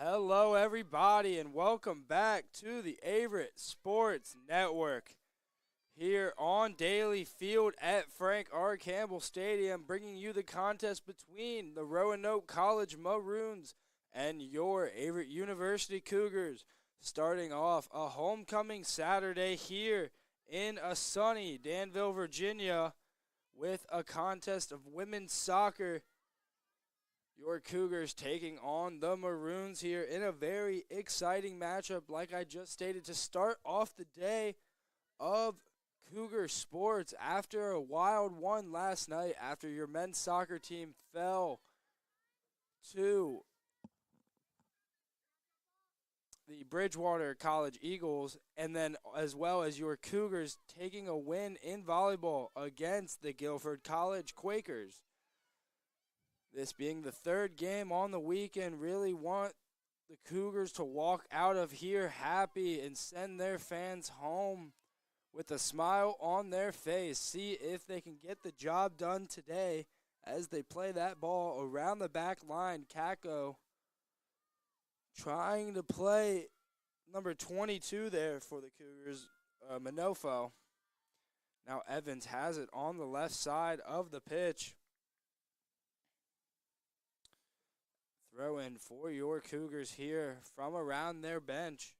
Hello, everybody, and welcome back to the Averett Sports Network here on Daly Field at Frank R. Campbell Stadium, bringing you the contest between the Roanoke College Maroons and your Averett University Cougars. Starting off a homecoming Saturday here in a sunny Danville, Virginia, with a contest of women's soccer. Your Cougars taking on the Maroons here in a very exciting matchup, like I just stated, to start off the day of Cougar sports after a wild one last night after your men's soccer team fell to the Bridgewater College Eagles, and then as well as your Cougars taking a win in volleyball against the Guilford College Quakers. This being the third game on the weekend, really want the Cougars to walk out of here happy and send their fans home with a smile on their face. See if they can get the job done today as they play that ball around the back line. Kako trying to play number 22 there for the Cougars, Manofo. Now Evans has it on the left side of the pitch. Throw in for your Cougars here from around their bench.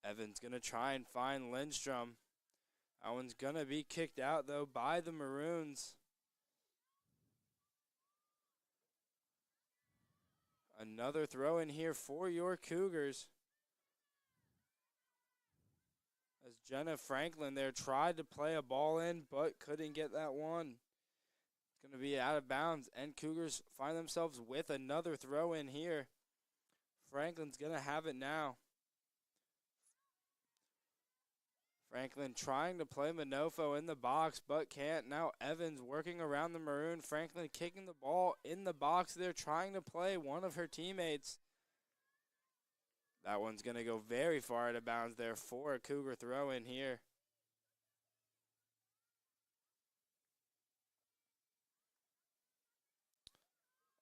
Evans going to try and find Lindstrom. That one's going to be kicked out, though, by the Maroons. Another throw in here for your Cougars. As Jenna Franklin there tried to play a ball in, but couldn't get that one. It's going to be out of bounds, and Cougars find themselves with another throw in here. Franklin's going to have it now. Franklin trying to play Manofo in the box, but can't. Now Evans working around the Maroon. Franklin kicking the ball in the box there, trying to play one of her teammates. That one's going to go very far out of bounds there for a Cougar throw in here.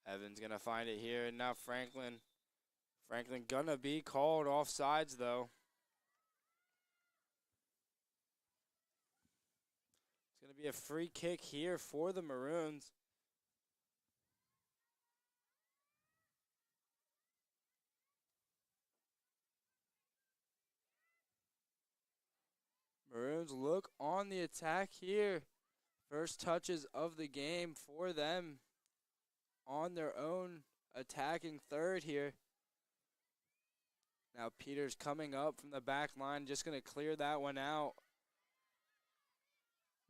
Evans going to find it here, and now Franklin going to be called offsides, though. It's going to be a free kick here for the Maroons. Maroons look on the attack here. First touches of the game for them on their own attacking third here. Now Peters coming up from the back line, just going to clear that one out.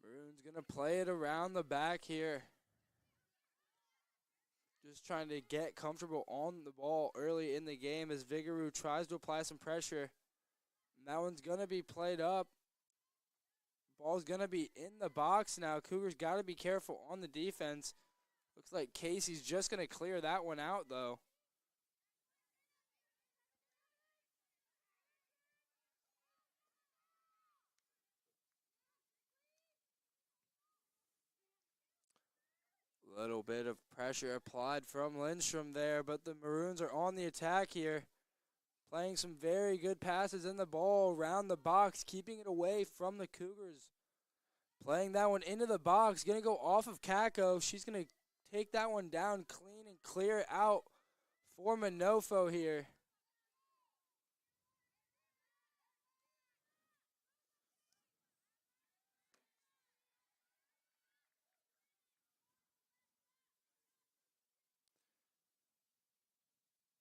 Maroons going to play it around the back here. Just trying to get comfortable on the ball early in the game as Vigouroux tries to apply some pressure. And that one's going to be played up. Ball's going to be in the box now. Cougars got to be careful on the defense. Looks like Casey's just going to clear that one out, though. Little bit of pressure applied from Lindstrom there, but the Maroons are on the attack here. Playing some very good passes in the ball around the box, keeping it away from the Cougars. Playing that one into the box, going to go off of Kako. She's going to take that one down clean and clear it out for Manofo here.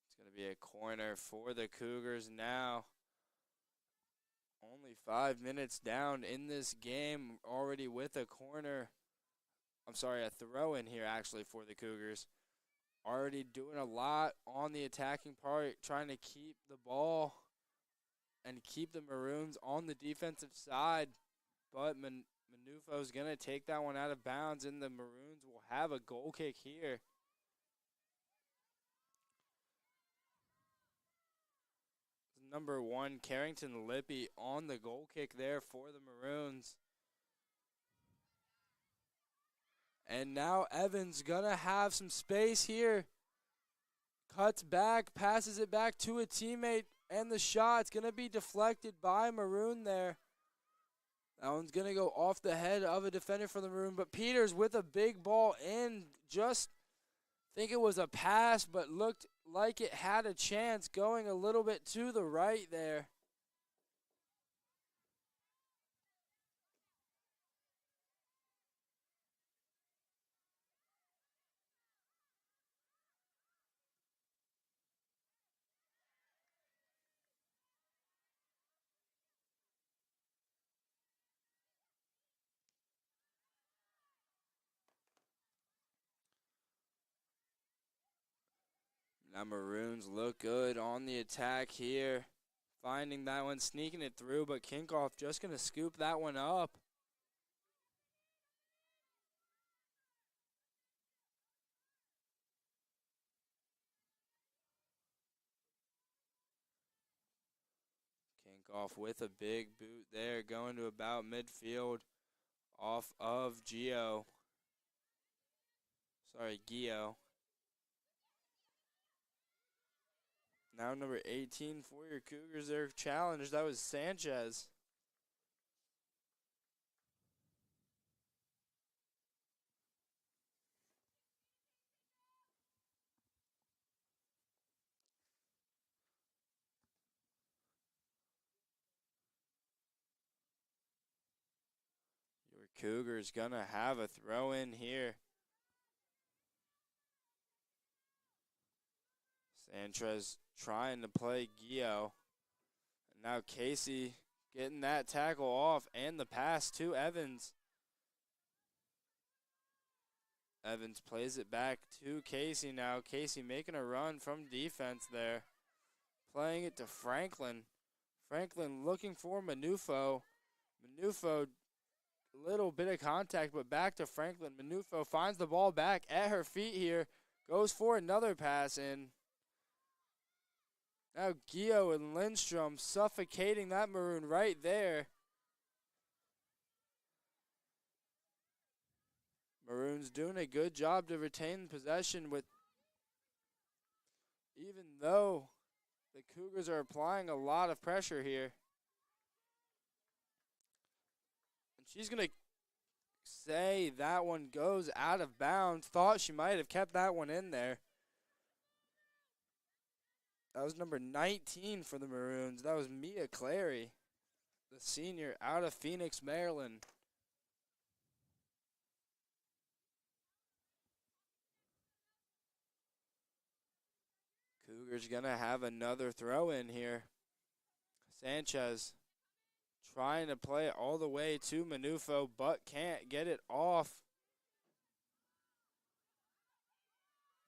It's going to be a corner for the Cougars now. Only 5 minutes down in this game, already with a corner. I'm sorry, a throw in here actually for the Cougars. Already doing a lot on the attacking part, trying to keep the ball and keep the Maroons on the defensive side. But Manufo's going to take that one out of bounds, and the Maroons will have a goal kick here. Number 1, Carrington Lippy on the goal kick there for the Maroons. And now Evans gonna have some space here. Cuts back, passes it back to a teammate, and the shot's gonna be deflected by Maroon there. That one's gonna go off the head of a defender for the Maroon, but Peters with a big ball in, just think it was a pass, but looked like it had a chance going a little bit to the right there. Now Maroons look good on the attack here. Finding that one, sneaking it through, but Kinkoff just going to scoop that one up. Kinkoff with a big boot there, going to about midfield off of Gio. Now number 18 for your Cougars, their challenge. That was Sanchez. Your Cougars gonna have a throw in here. Sanchez trying to play Gio. And now Casey getting that tackle off and the pass to Evans. Evans plays it back to Casey now. Casey making a run from defense there. Playing it to Franklin. Franklin looking for Manufo. Manufo, little bit of contact, but back to Franklin. Manufo finds the ball back at her feet here. Goes for another pass in. Now Gio and Lindstrom suffocating that Maroon right there. Maroons doing a good job to retain possession with, even though the Cougars are applying a lot of pressure here. And she's going to say that one goes out of bounds. Thought she might have kept that one in there. That was number 19 for the Maroons. That was Mia Clary, the senior out of Phoenix, Maryland. Cougars gonna have another throw in here. Sanchez trying to play it all the way to Manufo, but can't get it off.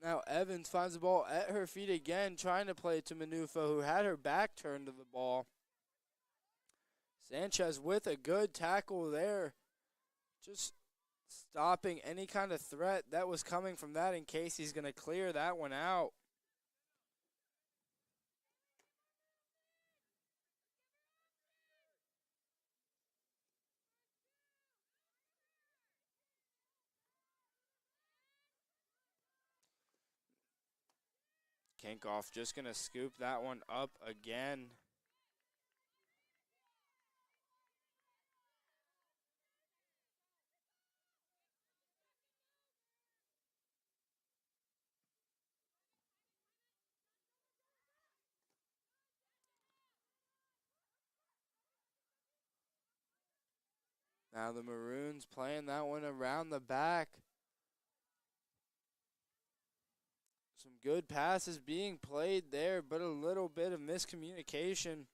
Now Evans finds the ball at her feet again, trying to play it to Manufo, who had her back turned to the ball. Sanchez with a good tackle there. Just stopping any kind of threat that was coming from that in case he's going to clear that one out. Kinkoff just going to scoop that one up again. Now the Maroons playing that one around the back. Some good passes being played there, but a little bit of miscommunication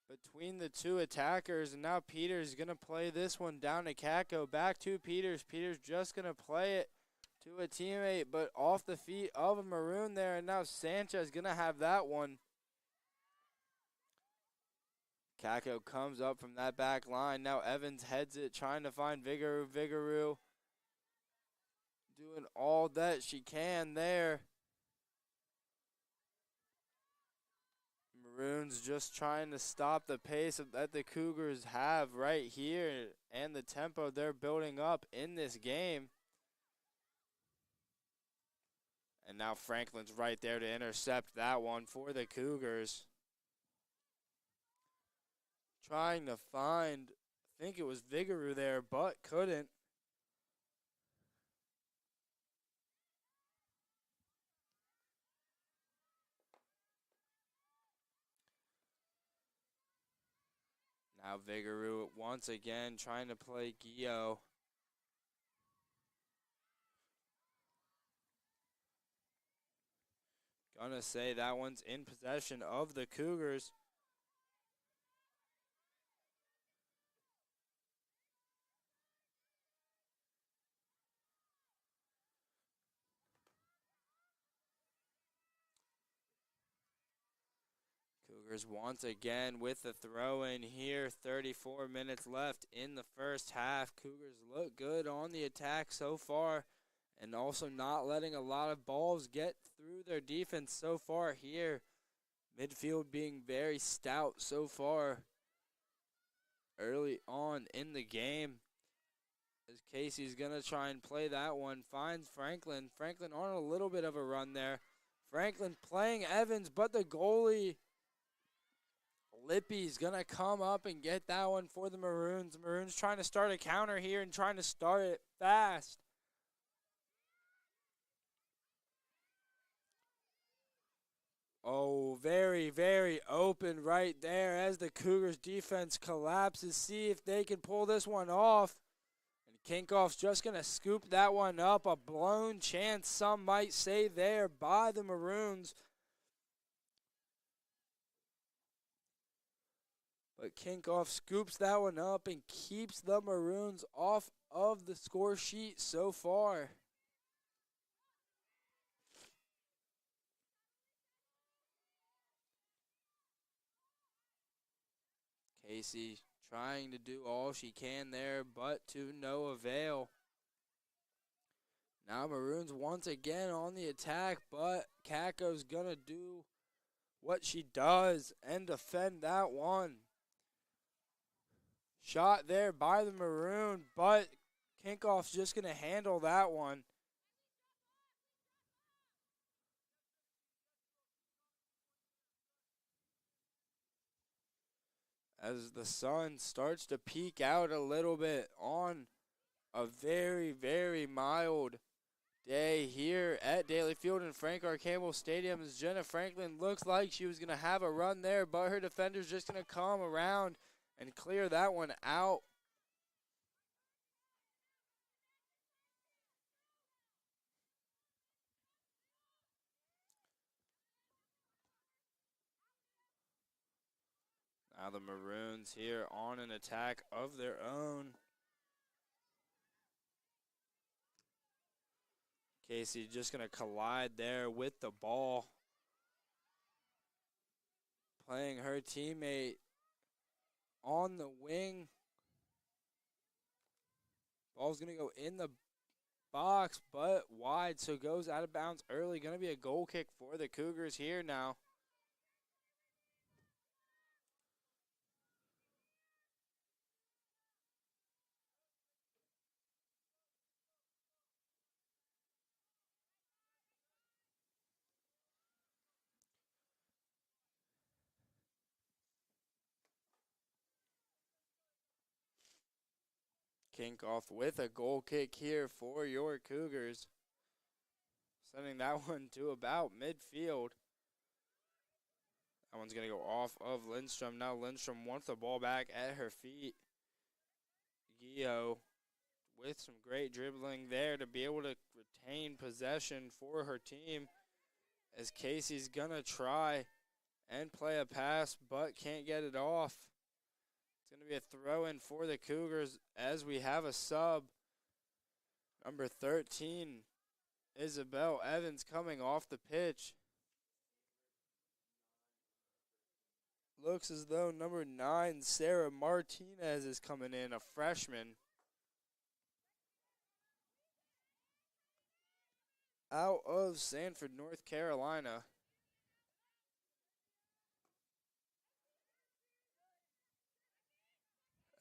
between the two attackers. And now Peters going to play this one down to Kako. Back to Peters. Peters just going to play it to a teammate, but off the feet of a Maroon there. And now Sanchez going to have that one. Kako comes up from that back line. Now Evans heads it, trying to find Vigaru. Vigaru doing all that she can there. Maroons just trying to stop the pace that the Cougars have right here and the tempo they're building up in this game. And now Franklin's right there to intercept that one for the Cougars. Trying to find, I think it was Vigorou there, but couldn't. Now Vigorou once again trying to play Gio. Gonna say that one's in possession of the Cougars. Cougars once again with the throw in here. 34 minutes left in the first half. Cougars look good on the attack so far, and also not letting a lot of balls get through their defense so far here. Midfield being very stout so far early on in the game. As Casey's going to try and play that one. Finds Franklin. Franklin on a little bit of a run there. Franklin playing Evans, but the goalie, Lippy's going to come up and get that one for the Maroons. Maroons trying to start a counter here and trying to start it fast. Oh, very, very open right there as the Cougars defense collapses. See if they can pull this one off. And Kinkoff's just going to scoop that one up. A blown chance, some might say there, by the Maroons. But Kinkoff scoops that one up and keeps the Maroons off of the score sheet so far. Casey trying to do all she can there, but to no avail. Now Maroons once again on the attack, but Kako's going to do what she does and defend that one. Shot there by the Maroon, but Kinkoff's just going to handle that one. As the sun starts to peek out a little bit on a very, very mild day here at Daly Field in Frank R. Campbell Stadium, as Jenna Franklin looks like she was going to have a run there, but her defender's just going to come around and clear that one out. Now the Maroons here on an attack of their own. Casey just going to collide there with the ball. Playing her teammate on the wing. Ball's going to go in the box, but wide, so goes out of bounds early. Going to be a goal kick for the Cougars here now. Kinkoff with a goal kick here for your Cougars. Sending that one to about midfield. That one's going to go off of Lindstrom. Now Lindstrom wants the ball back at her feet. Gio with some great dribbling there to be able to retain possession for her team. As Casey's going to try and play a pass, but can't get it off. It's going to be a throw-in for the Cougars as we have a sub. Number 13, Isabel Evans, coming off the pitch. Looks as though number 9, Sarah Martinez, is coming in, a freshman. Out of Sanford, North Carolina.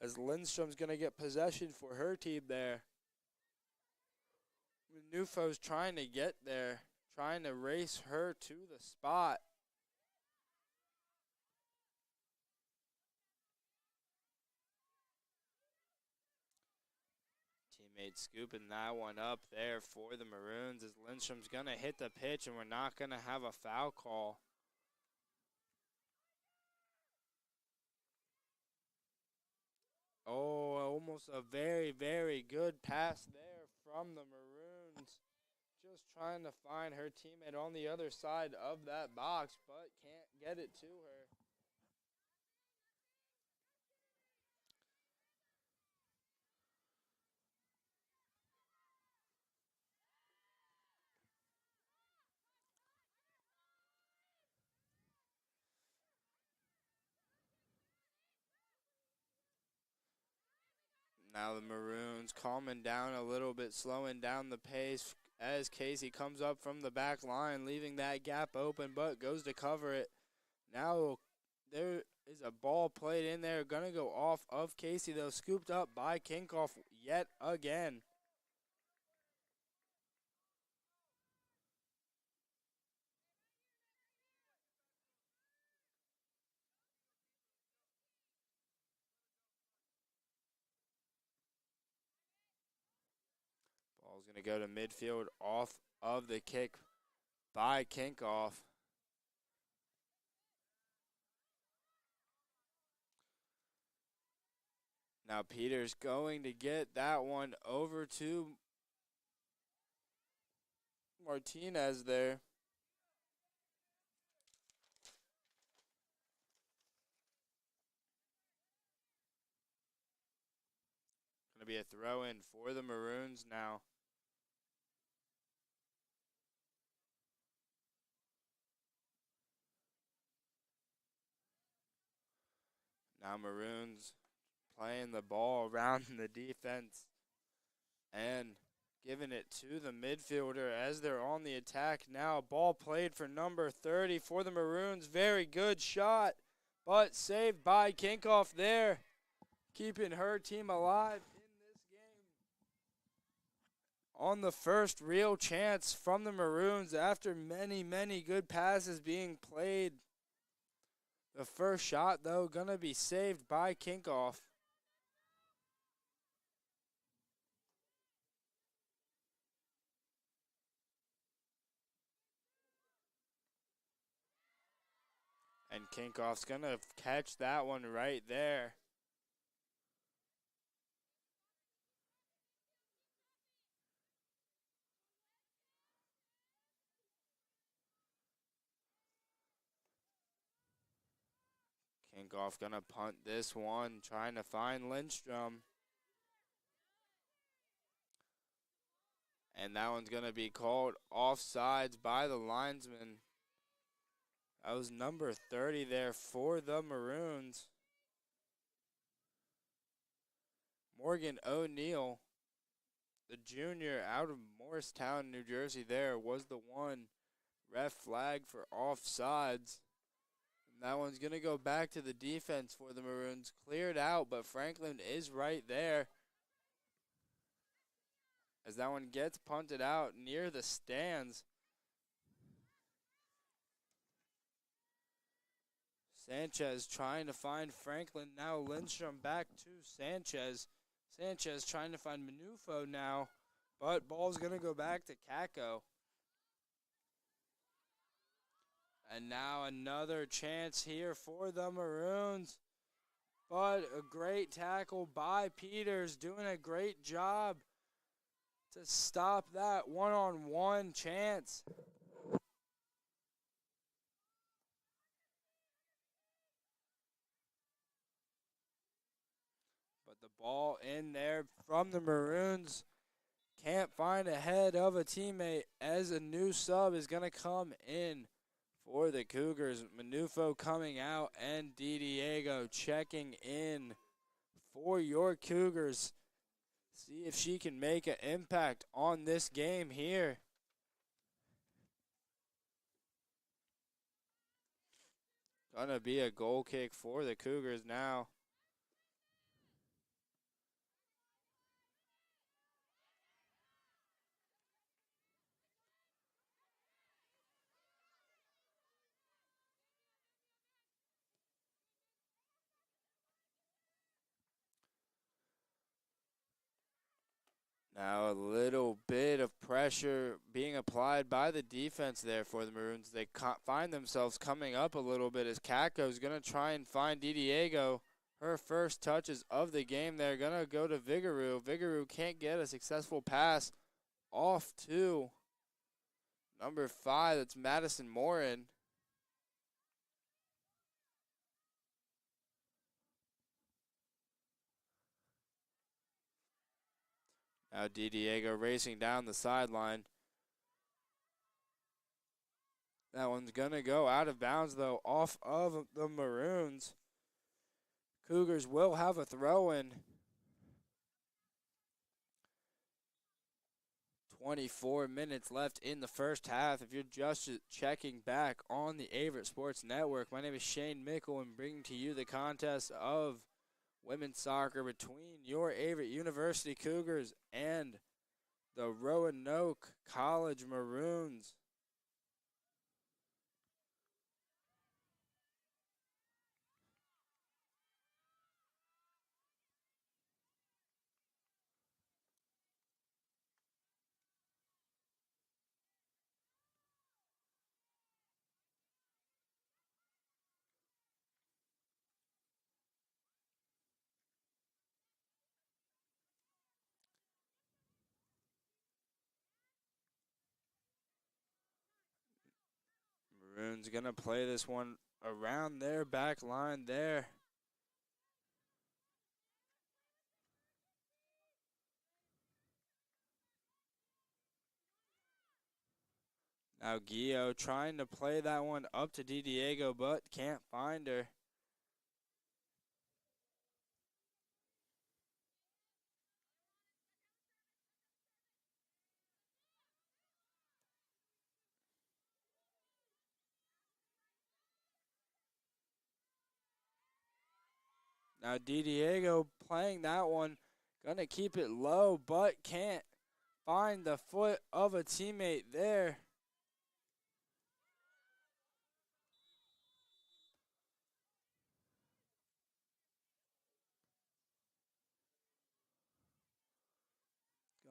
As Lindstrom's going to get possession for her team there. Nufo's trying to get there, trying to race her to the spot. Teammate scooping that one up there for the Maroons as Lindstrom's going to hit the pitch, and we're not going to have a foul call. Oh, almost a very, very good pass there from the Maroons. Just trying to find her teammate on the other side of that box, but can't get it to her. Now the Maroons calming down a little bit, slowing down the pace as Casey comes up from the back line, leaving that gap open, but goes to cover it. Now there is a ball played in there, going to go off of Casey, though, scooped up by Kinkoff yet again. Ball's going to go to midfield off of the kick by Kinkoff. Now Peters going to get that one over to Martinez there. Going to be a throw-in for the Maroons now. Now Maroons playing the ball around the defense and giving it to the midfielder as they're on the attack now. Ball played for number 30 for the Maroons. Very good shot, but saved by Kinkoff there, keeping her team alive in this game. On the first real chance from the Maroons after many, many good passes being played. The first shot, though, going to be saved by Kinkoff. And Kinkoff's going to catch that one right there. Kinkoff going to punt this one, trying to find Lindstrom. And that one's going to be called offsides by the linesman. That was number 30 there for the Maroons. Morgan O'Neill, the junior out of Morristown, New Jersey there, was the one ref flag for offsides. And that one's going to go back to the defense for the Maroons. Cleared out, but Franklin is right there. As that one gets punted out near the stands. Sanchez trying to find Franklin. Now Lindstrom back to Sanchez. Sanchez trying to find Manufo now. But ball's going to go back to Kako. And now another chance here for the Maroons. But a great tackle by Peters, doing a great job to stop that one-on-one chance. But the ball in there from the Maroons. Can't find a head of a teammate as a new sub is going to come in for the Cougars. Manufo coming out and DiDiego checking in for your Cougars. See if she can make an impact on this game here. Gonna be a goal kick for the Cougars now. Now a little bit of pressure being applied by the defense there for the Maroons. They find themselves coming up a little bit as Katko's going to try and find DiDiego. Her first touches of the game. They're going to go to Vigaroo. Vigaroo can't get a successful pass off to number 5. That's Madison Morin. Now DiDiego racing down the sideline. That one's going to go out of bounds, though, off of the Maroons. Cougars will have a throw-in. 24 minutes left in the first half. If you're just checking back on the Averett Sports Network, my name is Shane Mickle and bringing to you the contest of women's soccer between your Averett University Cougars and the Roanoke College Maroons. Maroons going to play this one around their back line there. Now Gio trying to play that one up to DiDiego, but can't find her. Now DiDiego playing that one, gonna keep it low, but can't find the foot of a teammate there.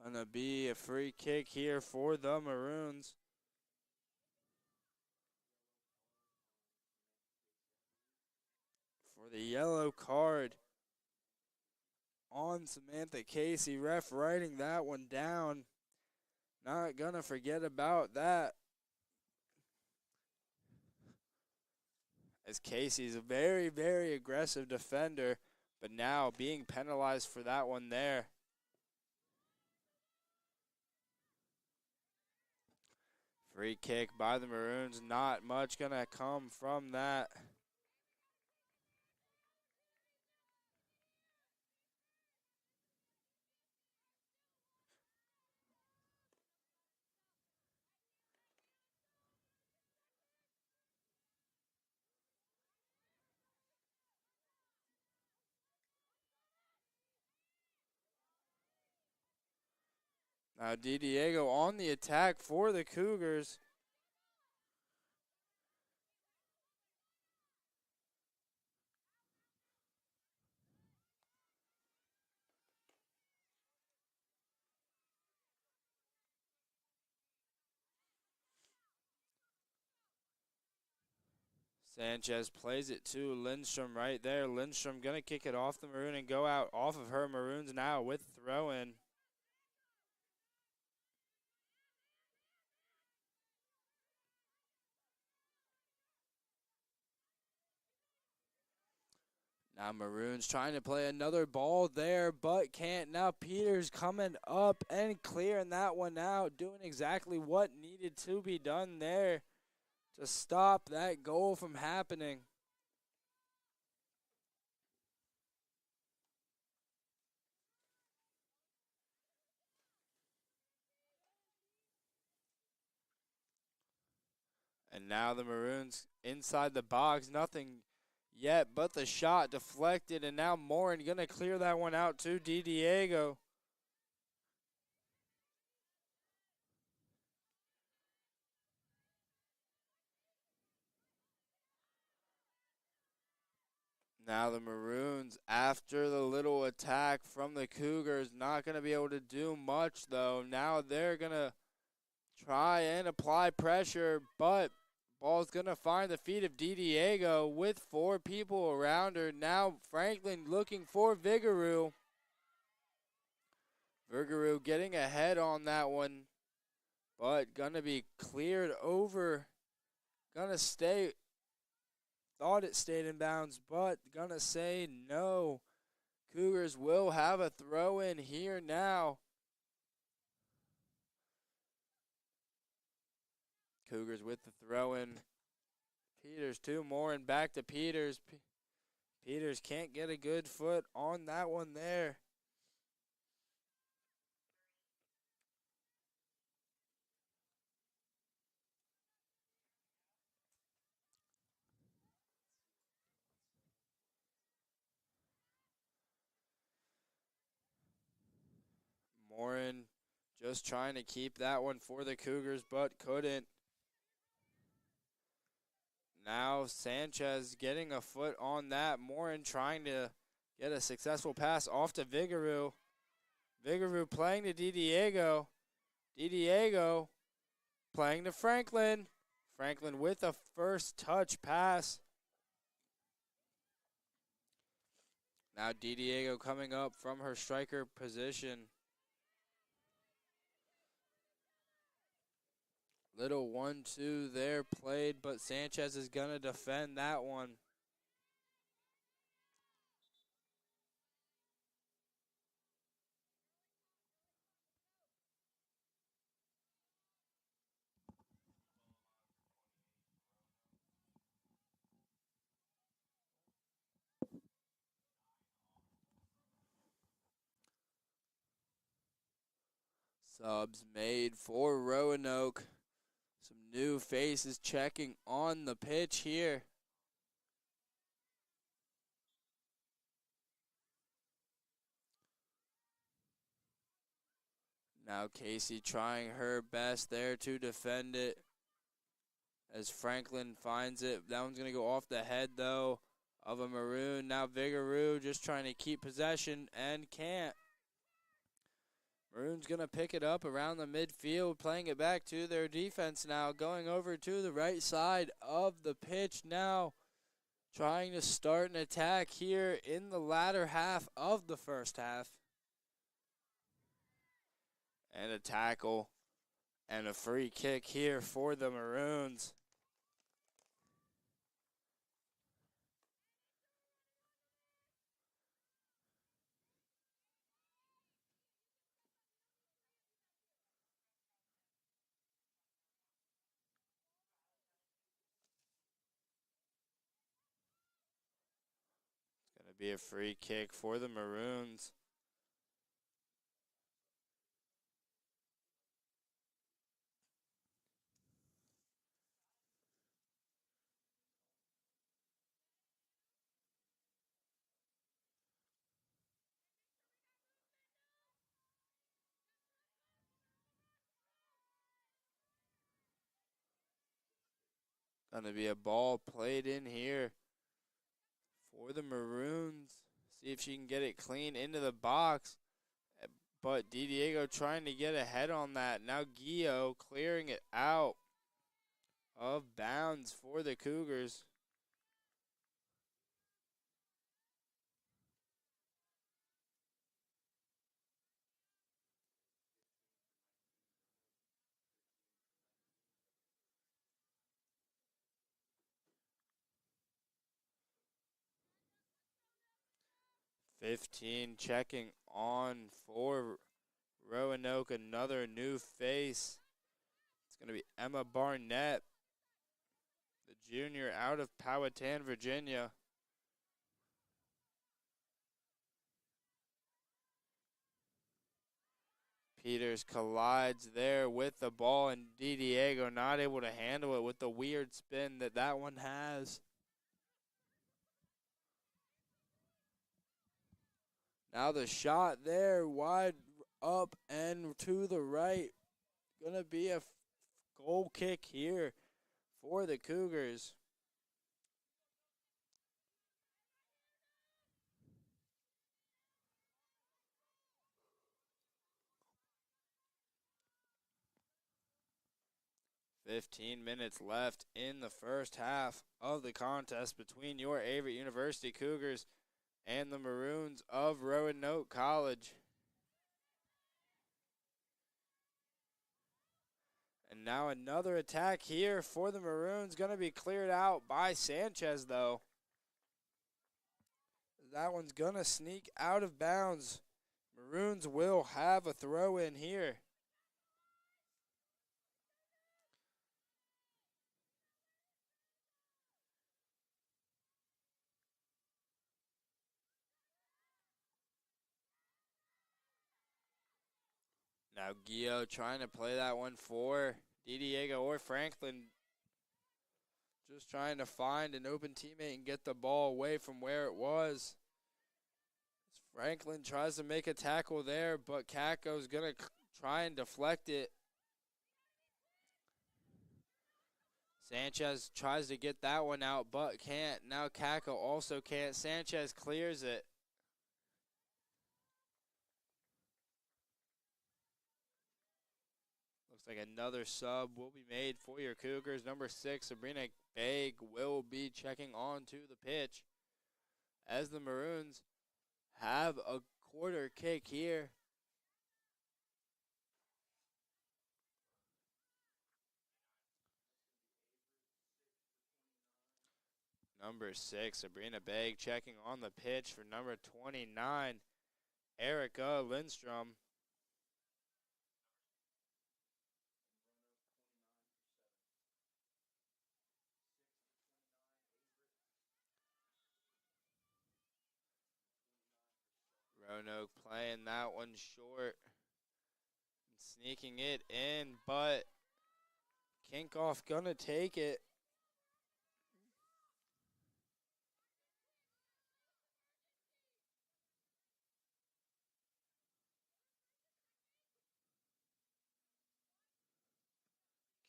Gonna be a free kick here for the Maroons. For the yellow card on Samantha Casey. Ref writing that one down. Not gonna forget about that. As Casey's a very, very aggressive defender, but now being penalized for that one there. Free kick by the Maroons. Not much gonna come from that. Now DiDiego on the attack for the Cougars. Sanchez plays it to Lindstrom right there. Lindstrom going to kick it off the Maroon and go out off of her. Maroons now with throw-in. Now Maroons trying to play another ball there, but can't. Now Peters coming up and clearing that one out, doing exactly what needed to be done there to stop that goal from happening. And now the Maroons inside the box, nothing yet but the shot deflected, and now Morin going to clear that one out to DiDiego. Now the Maroons, after the little attack from the Cougars, not going to be able to do much, though. Now they're going to try and apply pressure, but ball's going to find the feet of Diego with 4 people around her. Now Franklin looking for Vigorou. Vigorou getting ahead on that one, but going to be cleared over. Going to stay. Thought it stayed in bounds, but going to say no. Cougars will have a throw in here now. Cougars with the throw in. Peters 2 more and back to Peters. Peters can't get a good foot on that one there. Morin just trying to keep that one for the Cougars, but couldn't. Now Sanchez getting a foot on that. Morin trying to get a successful pass off to Vigorou. Vigorou playing to Diego. Diego playing to Franklin. Franklin with a first touch pass. Now Diego coming up from her striker position. Little 1-2 there played, but Sanchez is going to defend that one. Subs made for Roanoke. Some new faces checking on the pitch here. Now Casey trying her best there to defend it as Franklin finds it. That one's going to go off the head, though, of a Maroon. Now Vigorou just trying to keep possession and can't. Maroon's going to pick it up around the midfield, playing it back to their defense now, going over to the right side of the pitch now, trying to start an attack here in the latter half of the first half. And a tackle and a free kick here for the Maroons. It's going to be a free kick for the Maroons. Going to be a ball played in here for the Maroons. See if she can get it clean into the box. But Diego trying to get ahead on that. Now Gio clearing it out of bounds for the Cougars. $15 checking on for Roanoke, another new face. It's going to be Emma Barnett, the junior out of Powhatan, Virginia. Peters collides there with the ball, and Diego not able to handle it with the weird spin that one has. Now the shot there, wide up and to the right. Going to be a goal kick here for the Cougars. 15 minutes left in the first half of the contest between your Averett University Cougars and the Maroons of Roanoke College. And now another attack here for the Maroons, going to be cleared out by Sanchez, though. That one's going to sneak out of bounds. Maroons will have a throw in here. Now Gio trying to play that one for DiDiego or Franklin. Just trying to find an open teammate and get the ball away from where it was. Franklin tries to make a tackle there, but Caco's going to try and deflect it. Sanchez tries to get that one out, but can't. Now Caco also can't. Sanchez clears it. Looks like another sub will be made for your Cougars. Number 6, Sabrina Begg, will be checking onto the pitch as the Maroons have a quarter kick here. Number 6, Sabrina Begg, checking on the pitch for number 29, Erica Lindstrom. Roanoke playing that one short, sneaking it in, but Kinkoff gonna take it.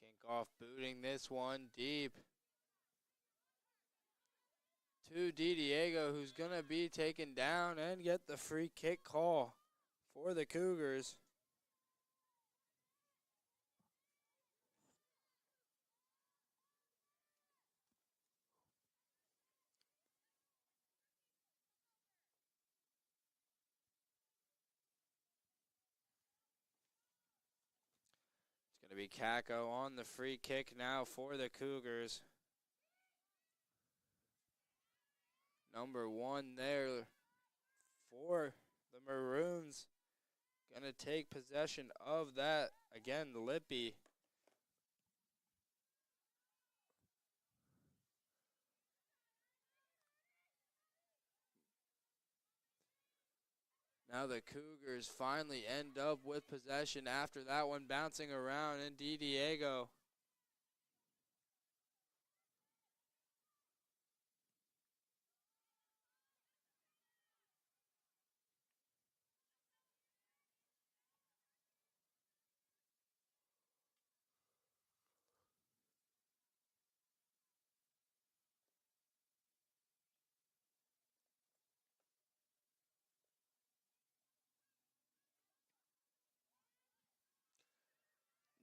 Kinkoff booting this one deep to DiDiego, who's gonna be taken down and get the free kick call for the Cougars. It's gonna be Caco on the free kick now for the Cougars. Number 1 there for the Maroons. Gonna take possession of that. Again, Lippy. Now the Cougars finally end up with possession after that one bouncing around, and DiDiego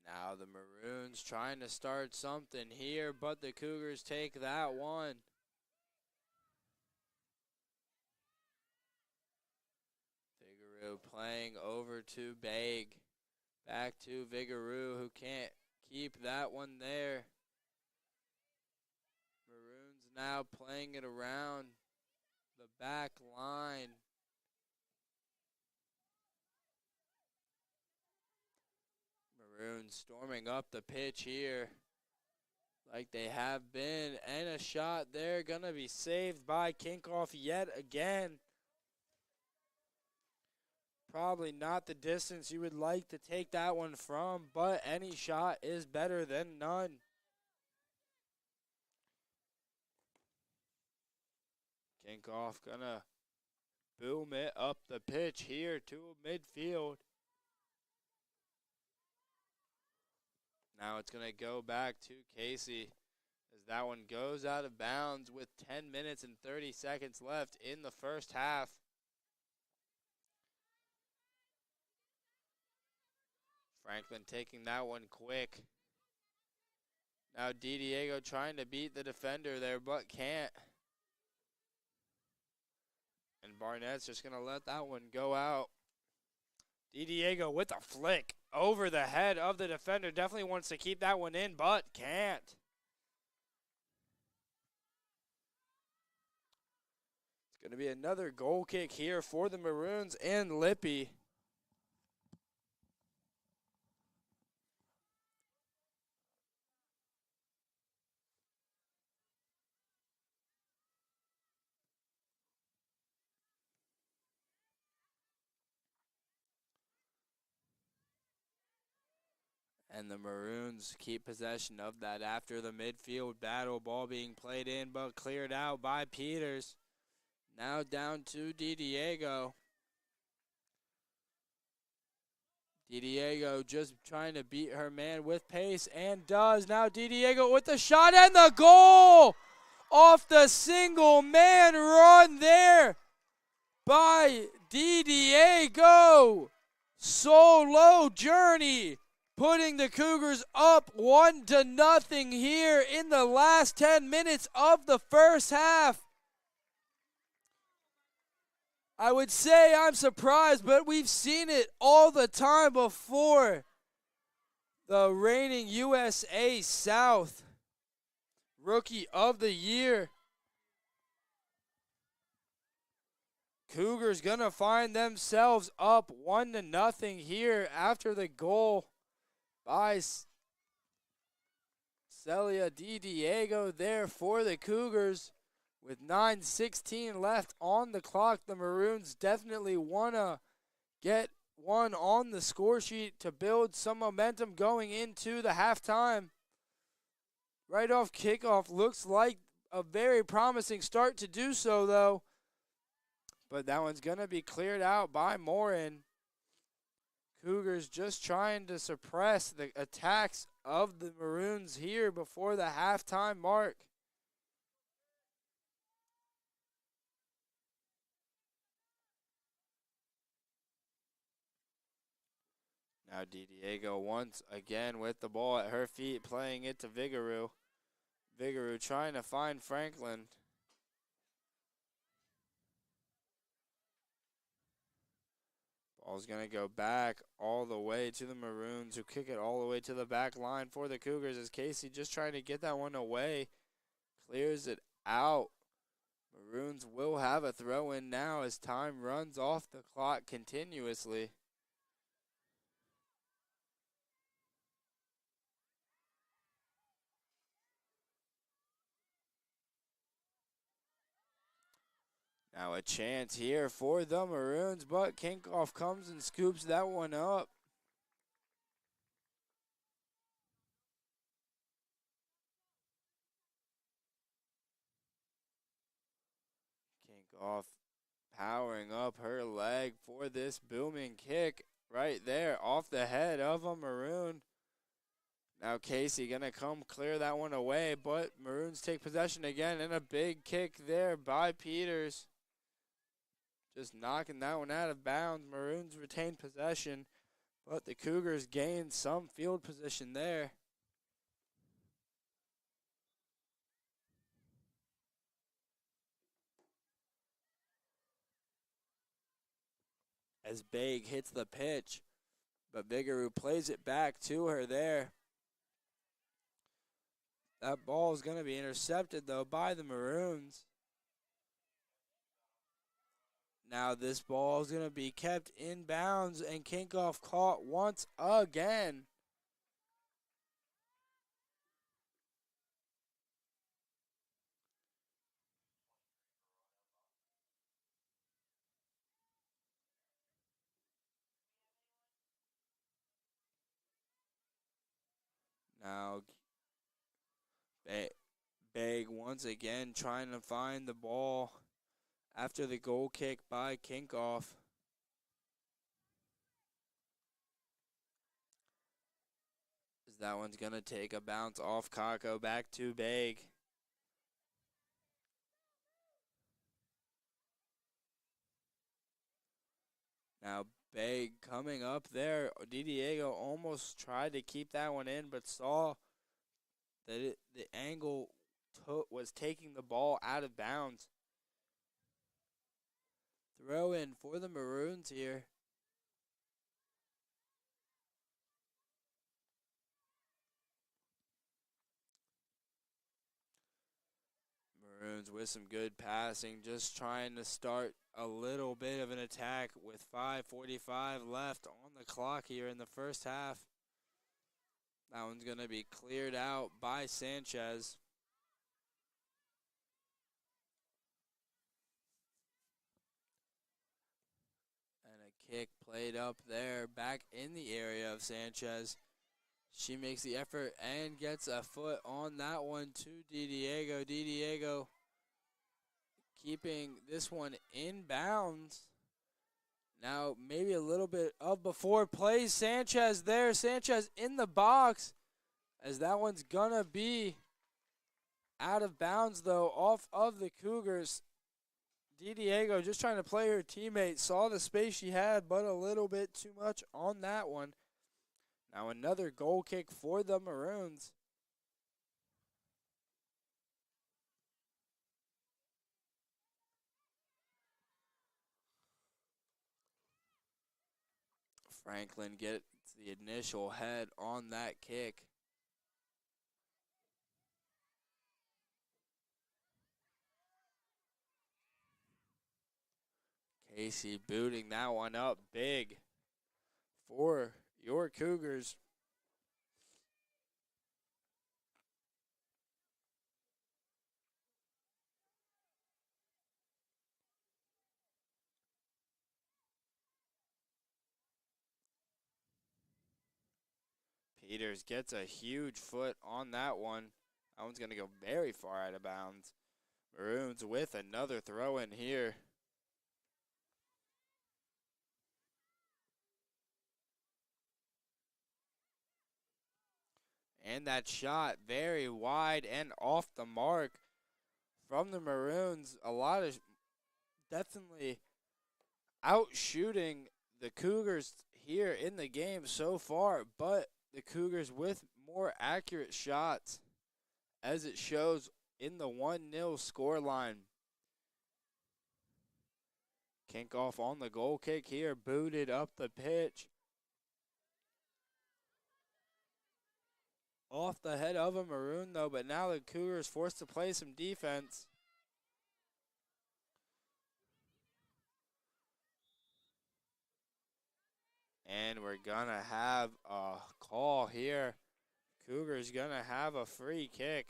Now the Maroons trying to start something here, but the Cougars take that one. Vigorou playing over to Begg. Back to Vigorou, who can't keep that one there. Maroons now playing it around the back line. Maroons storming up the pitch here like they have been, and a shot there gonna be saved by Kinkoff yet again. Probably not the distance you would like to take that one from, but any shot is better than none. Kinkoff gonna boom it up the pitch here to midfield. Now it's going to go back to Casey as that one goes out of bounds with 10 minutes and 30 seconds left in the first half. Franklin taking that one quick. Now Diego trying to beat the defender there, but can't. And Barnett's just going to let that one go out. Diego with a flick over the head of the defender. Definitely wants to keep that one in, but can't. It's going to be another goal kick here for the Maroons and Lippy. And the Maroons keep possession of that after the midfield battle. Ball being played in, but cleared out by Peters. Now down to Diego. Diego just trying to beat her man with pace and does. Now Diego with the shot and the goal off the single man run there by Diego. Solo journey, putting the Cougars up 1-0 here in the last 10 minutes of the first half. I would say I'm surprised, but we've seen it all the time before. The reigning USA South Rookie of the Year. Cougars gonna find themselves up 1-0 here after the goal by Celia Diego there for the Cougars. With 9:16 left on the clock, the Maroons definitely want to get one on the score sheet to build some momentum going into the halftime. Right off kickoff looks like a very promising start to do so, though. But that one's going to be cleared out by Morin. Cougars just trying to suppress the attacks of the Maroons here before the halftime mark. Now Diego once again with the ball at her feet, playing it to Vigaroo. Vigaroo trying to find Franklin. Ball's going to go back all the way to the Maroons, who kick it all the way to the back line for the Cougars as Casey just trying to get that one away. Clears it out. Maroons will have a throw in now as time runs off the clock continuously. Now a chance here for the Maroons, but Kinkoff comes and scoops that one up. Kinkoff powering up her leg for this booming kick right there off the head of a Maroon. Now Casey gonna come clear that one away, but Maroons take possession again, and a big kick there by Peters. Just knocking that one out of bounds. Maroons retain possession, but the Cougars gain some field position there. As Baig hits the pitch, but Vigaroo plays it back to her there. That ball is going to be intercepted, though, by the Maroons. Now this ball is going to be kept in bounds, and Kinkoff caught once again. Now Baig once again trying to find the ball after the goal kick by Kinkoff. That one's going to take a bounce off Kako back to Baig. Now Baig coming up there. Diego almost tried to keep that one in, but saw that the angle was taking the ball out of bounds. Throw in for the Maroons here. Maroons with some good passing, just trying to start a little bit of an attack with 5:45 left on the clock here in the first half. That one's going to be cleared out by Sanchez. And a kick played up there, back in the area of Sanchez. She makes the effort and gets a foot on that one to DiDiego. DiDiego keeping this one in bounds. Now maybe a little bit of before plays. Sanchez there. Sanchez in the box as that one's going to be out of bounds, though, off of the Cougars. DiDiego just trying to play her teammate. Saw the space she had, but a little bit too much on that one. Now another goal kick for the Maroons. Franklin gets the initial head on that kick. Casey booting that one up big for your Cougars. Peters gets a huge foot on that one. That one's going to go very far out of bounds. Maroons with another throw in here. And that shot very wide and off the mark from the Maroons. A lot of definitely outshooting the Cougars here in the game so far, but the Cougars with more accurate shots as it shows in the 1-0 scoreline. Kinkoff on the goal kick here, booted up the pitch. Off the head of a Maroon, though, but now the Cougars forced to play some defense. And we're going to have a call here. Cougars going to have a free kick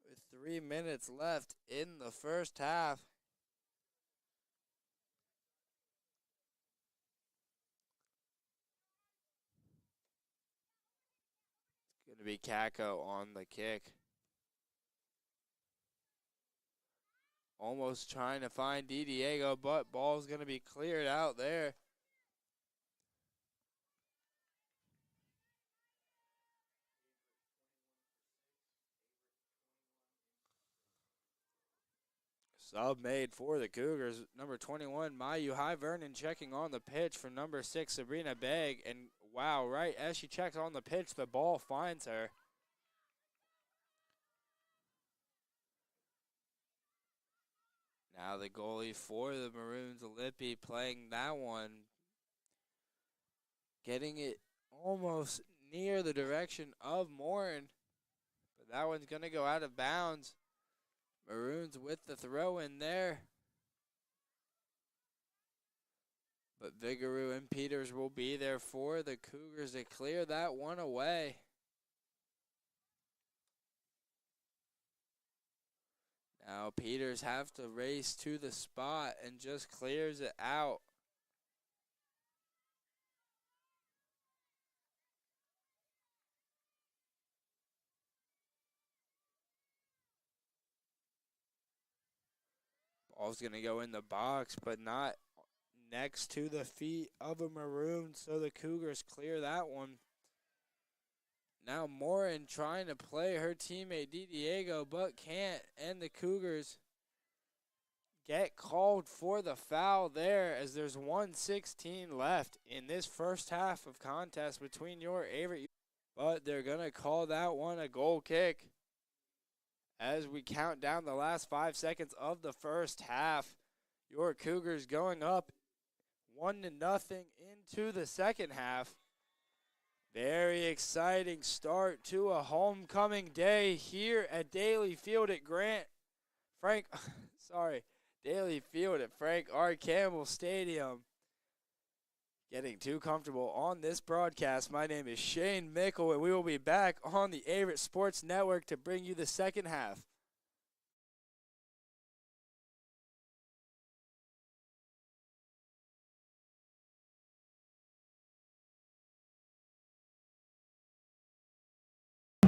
with 3 minutes left in the first half. It's going to be Kako on the kick. Almost trying to find DiDiego, but ball's going to be cleared out there. Sub made for the Cougars. Number 21, Mayu High Vernon checking on the pitch for number 6, Sabrina Begg. And wow, right as she checks on the pitch, the ball finds her. Now the goalie for the Maroons, Lippi, playing that one. Getting it almost near the direction of Morin. But that one's going to go out of bounds. Maroons with the throw in there. But Vigouroux and Peters will be there for the Cougars to clear that one away. Now Peters have to race to the spot and just clears it out. Ball's going to go in the box, but not next to the feet of a Maroon, so the Cougars clear that one. Now Morin trying to play her teammate DiDiego, but can't, and the Cougars get called for the foul there as there's 1:16 left in this first half of contest between your Averett but they're going to call that one a goal kick as we count down the last 5 seconds of the first half. Your Cougars going up 1-0 into the second half. Very exciting start to a homecoming day here at Daly Field at Daly Field at Frank R. Campbell Stadium. Getting too comfortable on this broadcast. My name is Shane Mickle, and we will be back on the Averett Sports Network to bring you the second half.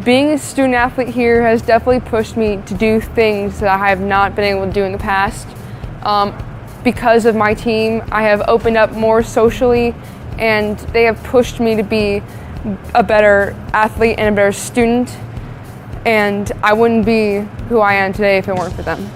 Being a student athlete here has definitely pushed me to do things that I have not been able to do in the past. Because of my team, I have opened up more socially, and they have pushed me to be a better athlete and a better student, and I wouldn't be who I am today if it weren't for them.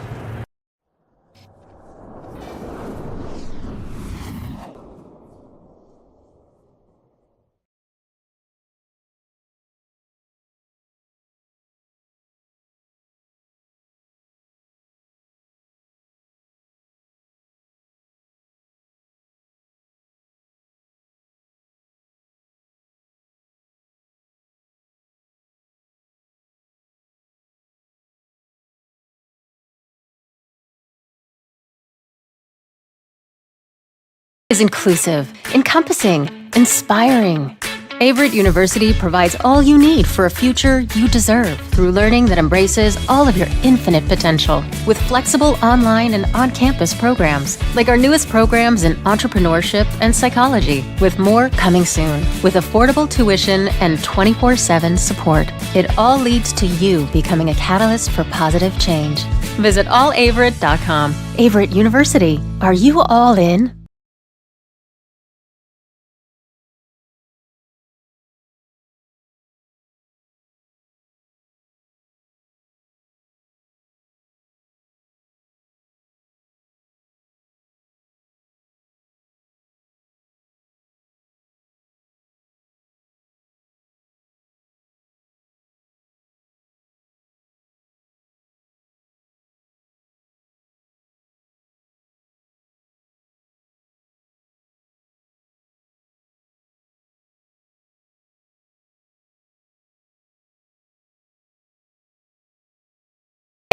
Is inclusive, encompassing, inspiring. Averett University provides all you need for a future you deserve through learning that embraces all of your infinite potential with flexible online and on-campus programs like our newest programs in entrepreneurship and psychology, with more coming soon, with affordable tuition and 24/7 support. It all leads to you becoming a catalyst for positive change. Visit allaverett.com. Averett University. Are you all in?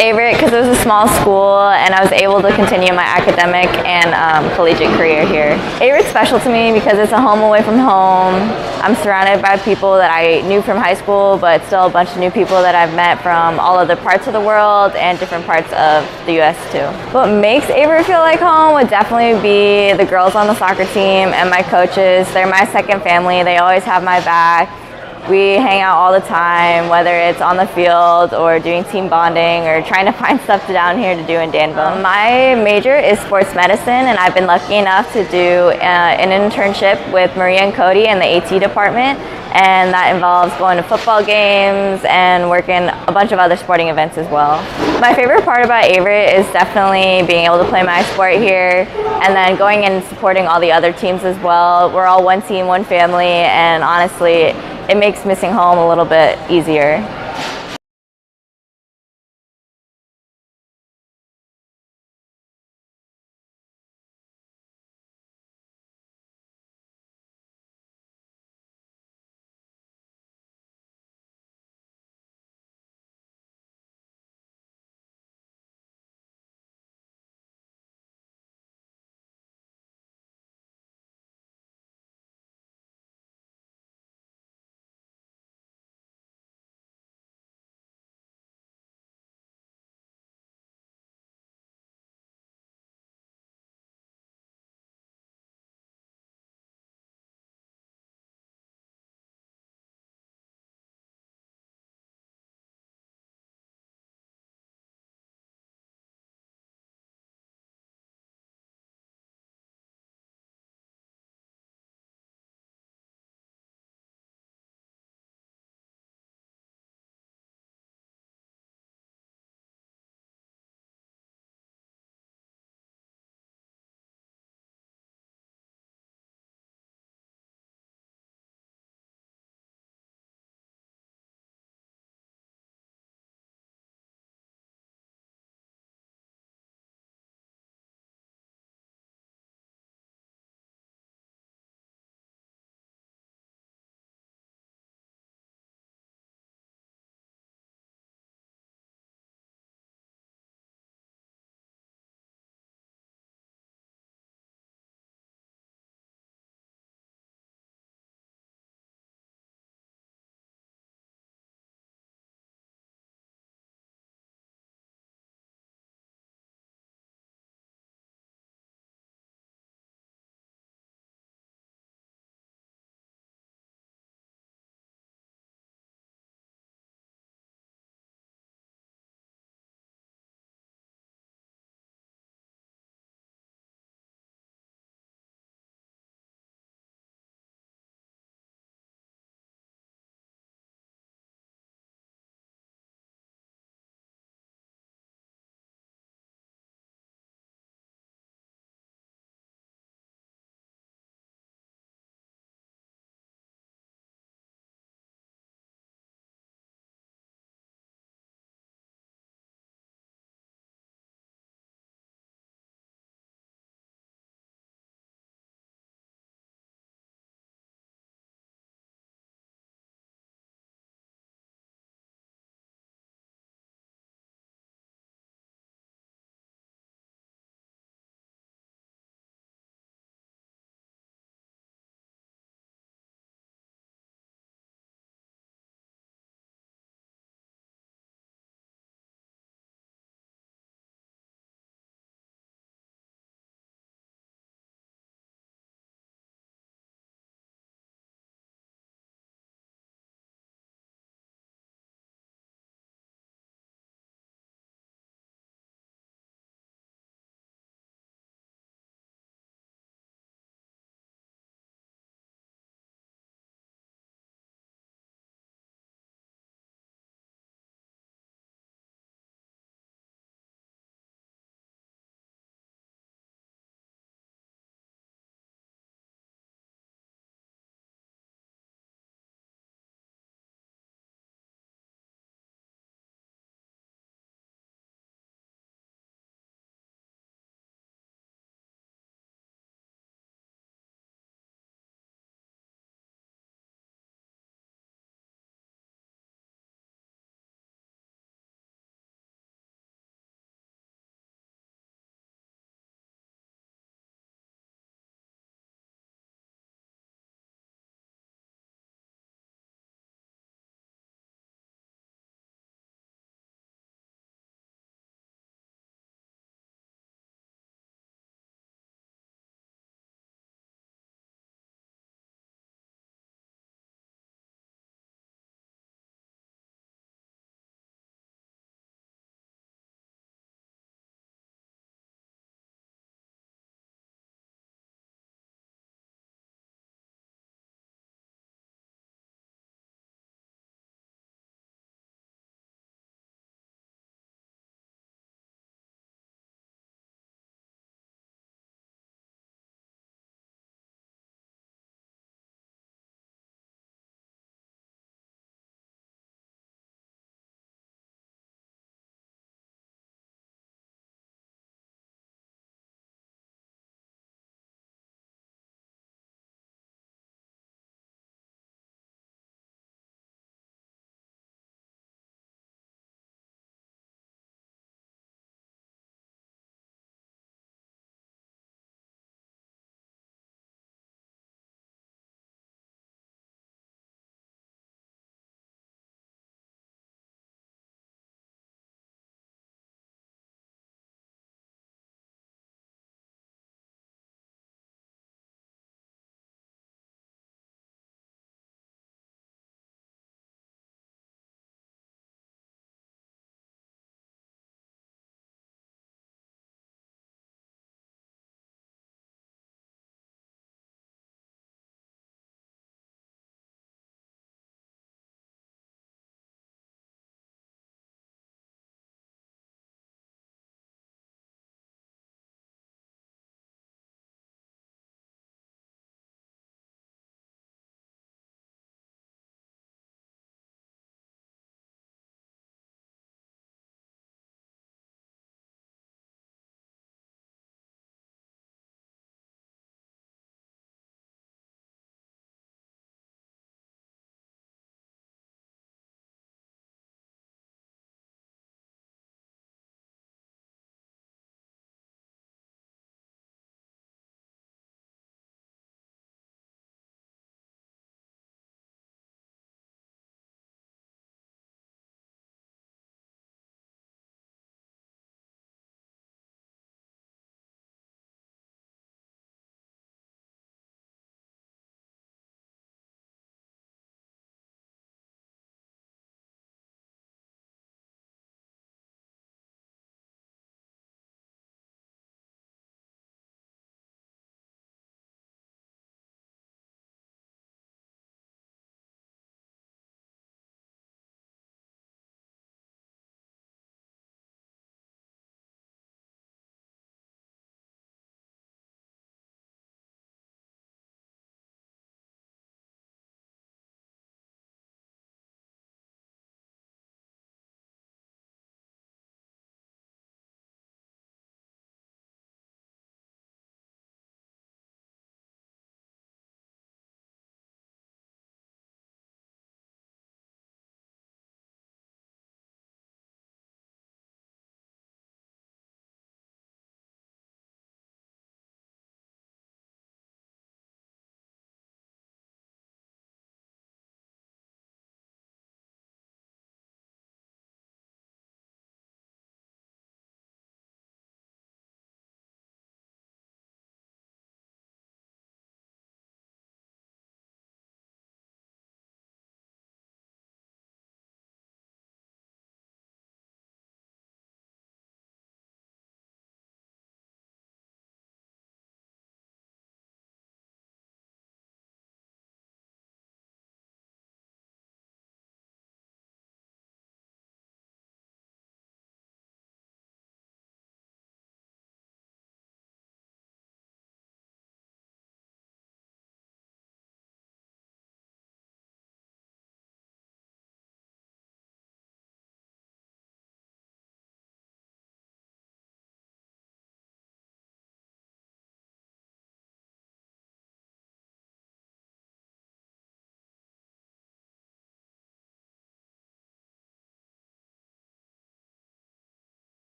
Averett because it was a small school and I was able to continue my academic and collegiate career here. Averett's special to me because it's a home away from home. I'm surrounded by people that I knew from high school, but still a bunch of new people that I've met from all other parts of the world and different parts of the U.S. too. What makes Averett feel like home would definitely be the girls on the soccer team and my coaches. They're my second family. They always have my back. We hang out all the time, whether it's on the field or doing team bonding or trying to find stuff down here to do in Danville. My major is sports medicine, and I've been lucky enough to do an internship with Maria and Cody in the AT department, and that involves going to football games and working a bunch of other sporting events as well. My favorite part about Averett is definitely being able to play my sport here and then going and supporting all the other teams as well. We're all one team, one family, and honestly, it makes missing home a little bit easier.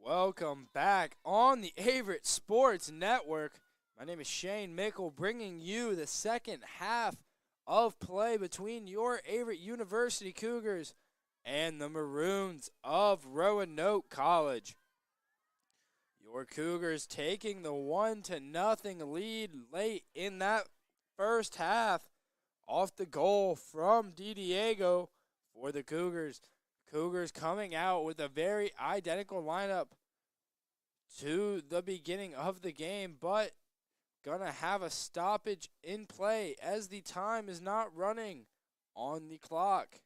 Welcome back on the Averett Sports Network. My name is Shane Mickle, bringing you the second half of play between your Averett University Cougars and the Maroons of Roanoke College. Your Cougars taking the 1-0 lead late in that first half off the goal from DiDiego for the Cougars. Cougars coming out with a very identical lineup to the beginning of the game, but gonna have a stoppage in play as the time is not running on the clock.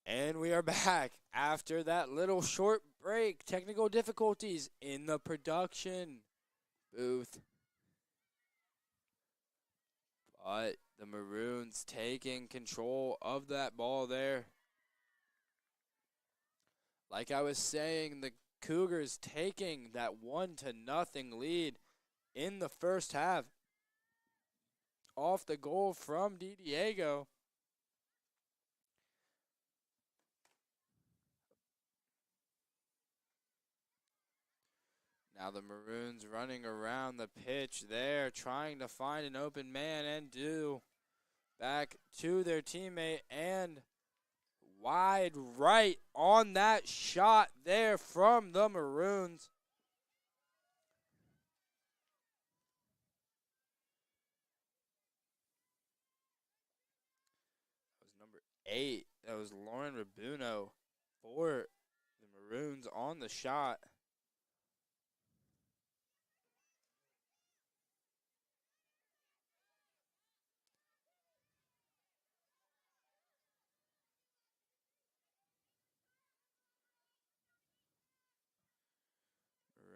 And we are back after that little short break. Technical difficulties in the production booth. But the Maroons taking control of that ball there. Like I was saying, the Cougars taking that 1-0 lead in the first half off the goal from DiDiego. Now the Maroons running around the pitch there, trying to find an open man and do. Back to their teammate and wide right on that shot there from the Maroons. That was number 8. That was Lauren Rabuno for the Maroons on the shot.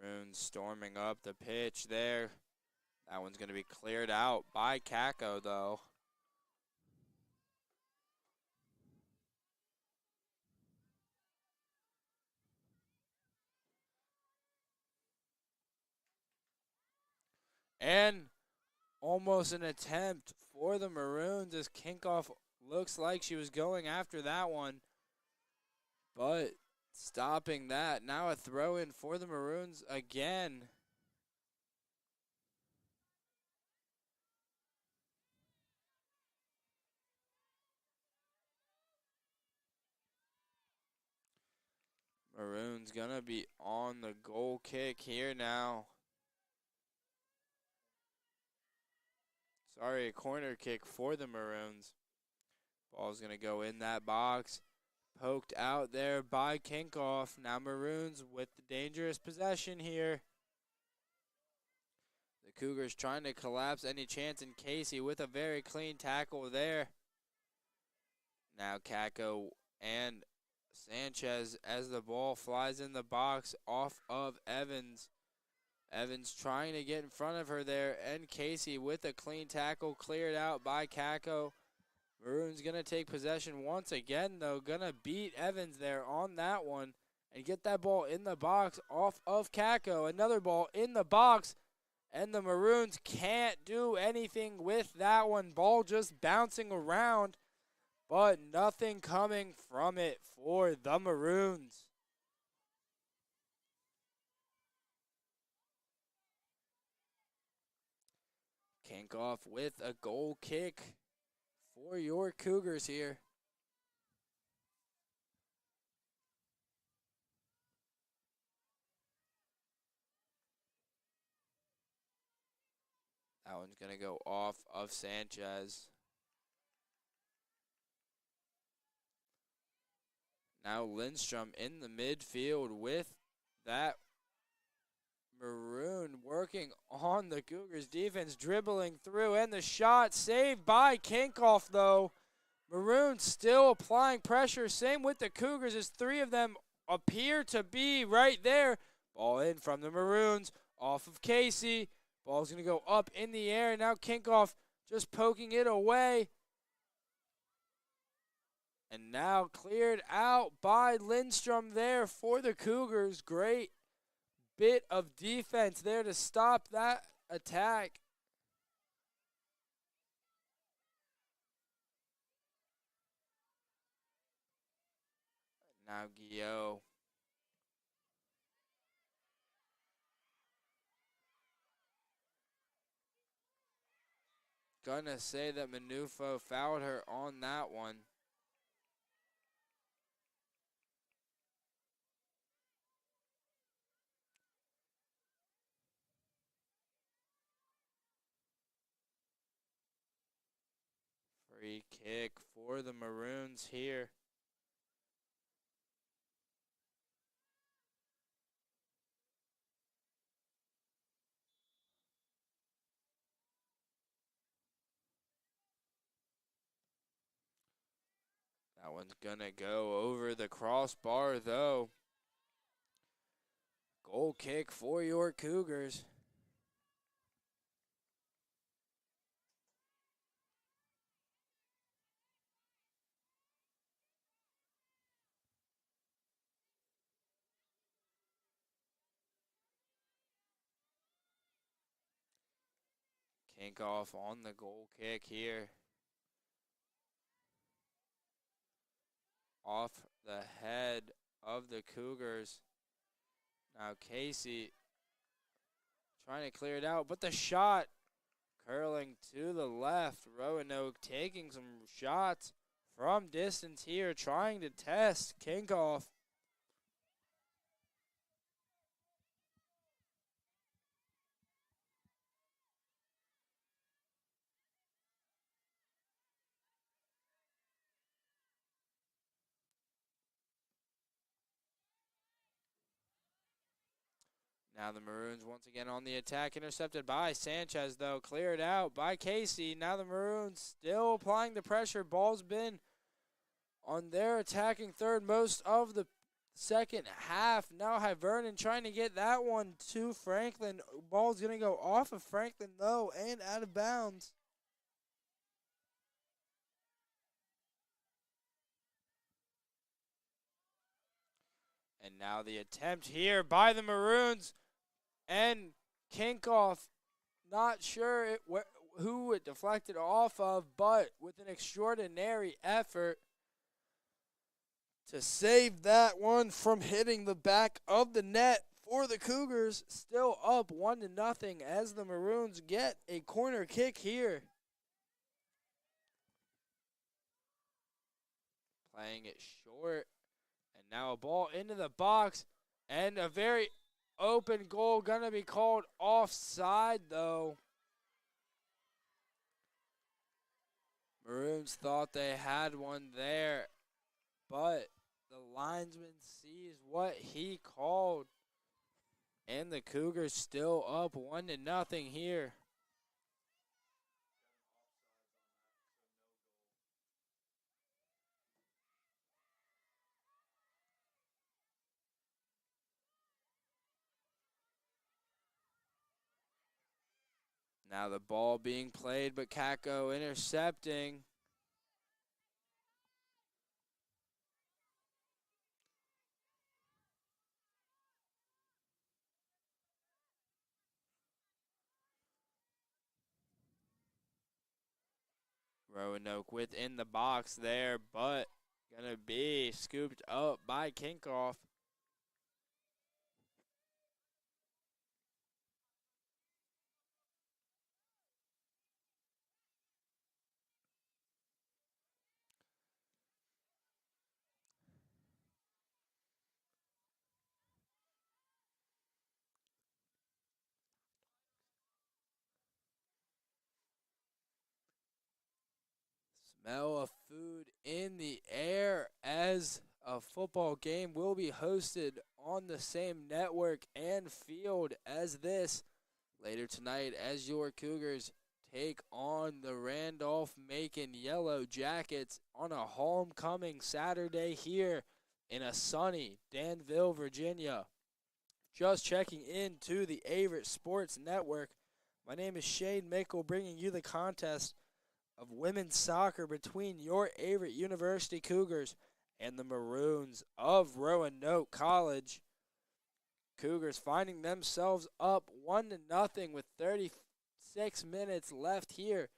Maroons storming up the pitch there. That one's going to be cleared out by Kako, though. And almost an attempt for the Maroons as Kinkoff looks like she was going after that one. But stopping that. Now a throw in for the Maroons again. Maroons gonna be on the goal kick here now. Sorry, a corner kick for the Maroons. Ball's gonna go in that box. Poked out there by Kinkoff. Now Maroons with the dangerous possession here. The Cougars trying to collapse any chance in Casey with a very clean tackle there. Now Kako and Sanchez as the ball flies in the box off of Evans. Evans trying to get in front of her there, and Casey with a clean tackle cleared out by Kako. Maroons going to take possession once again, though. Going to beat Evans there on that one and get that ball in the box off of Kako. Another ball in the box, and the Maroons can't do anything with that one. Ball just bouncing around, but nothing coming from it for the Maroons. Kinkoff with a goal kick for your Cougars here. That one's going to go off of Sanchez. Now Lindstrom in the midfield with that Maroon working on the Cougars defense, dribbling through, and the shot saved by Kinkoff, though. Maroons still applying pressure. Same with the Cougars as three of them appear to be right there. Ball in from the Maroons off of Casey. Ball's going to go up in the air. Now Kinkoff just poking it away. And now cleared out by Lindstrom there for the Cougars. Great bit of defense there to stop that attack. Now Guillot. Gonna say that Manufo fouled her on that one. Free kick for the Maroons here. That one's gonna go over the crossbar though. Goal kick for your Cougars. Kinkoff on the goal kick here. Off the head of the Cougars. Now Casey trying to clear it out, but the shot curling to the left. Roanoke taking some shots from distance here, trying to test Kinkoff. Now the Maroons once again on the attack, intercepted by Sanchez though, cleared out by Casey. Now the Maroons still applying the pressure. Ball's been on their attacking third most of the second half. Now Vernon trying to get that one to Franklin. Ball's going to go off of Franklin though and out of bounds. And now the attempt here by the Maroons. And Kinkoff, not sure who it deflected off of, but with an extraordinary effort to save that one from hitting the back of the net for the Cougars. Still up 1-0 as the Maroons get a corner kick here. Playing it short. And now a ball into the box. And a very open goal, gonna be called offside though. Maroons thought they had one there, but the linesman sees what he called, and the Cougars still up 1-0 here. Now the ball being played, but Kako intercepting. Roanoke within the box there, but gonna be scooped up by Kinkoff. Smell of food in the air as a football game will be hosted on the same network and field as this later tonight as your Cougars take on the Randolph-Macon Yellow Jackets on a homecoming Saturday here in a sunny Danville, Virginia. Just checking into the Averett Sports Network. My name is Shane Mickle, bringing you the contest of women's soccer between your Averett University Cougars and the Maroons of Roanoke College. Cougars finding themselves up 1-0 with 36 minutes left here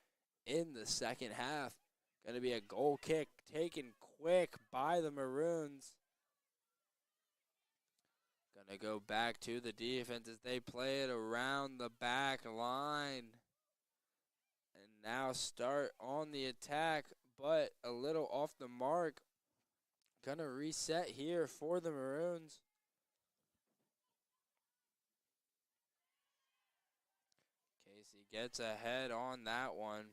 in the second half. Going to be a goal kick taken quick by the Maroons. Going to go back to the defense as they play it around the back line. And now start on the attack, but a little off the mark. Going to reset here for the Maroons. Casey gets ahead on that one,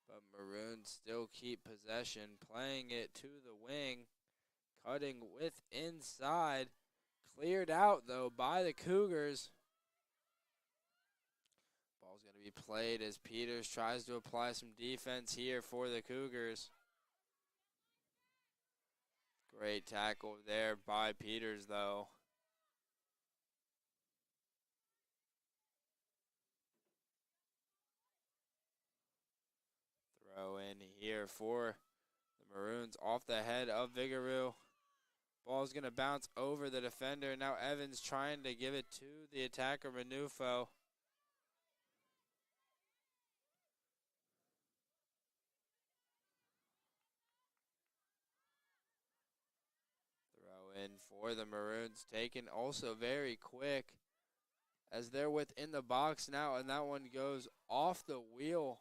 but Maroons still keep possession, playing it to the wing, cutting with inside. Cleared out, though, by the Cougars. Ball's going to be played as Peters tries to apply some defense here for the Cougars. Great tackle there by Peters, though. Throw in here for the Maroons off the head of Vigouroux. Ball's going to bounce over the defender. Now Evans trying to give it to the attacker, Manufo. Throw in for the Maroons. Taken also very quick as they're within the box now. And that one goes off the wheel,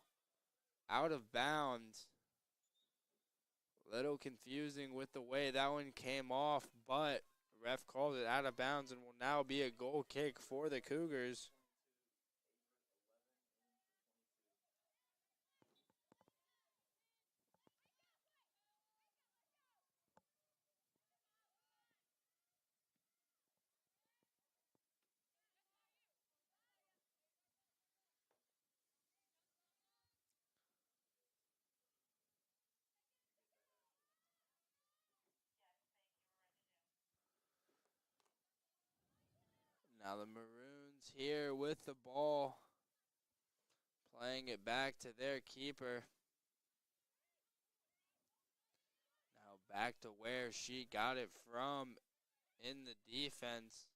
out of bounds. Little confusing with the way that one came off, but ref called it out of bounds and will now be a goal kick for the Cougars. Now the Maroons here with the ball, playing it back to their keeper. Now back to where she got it from in the defense.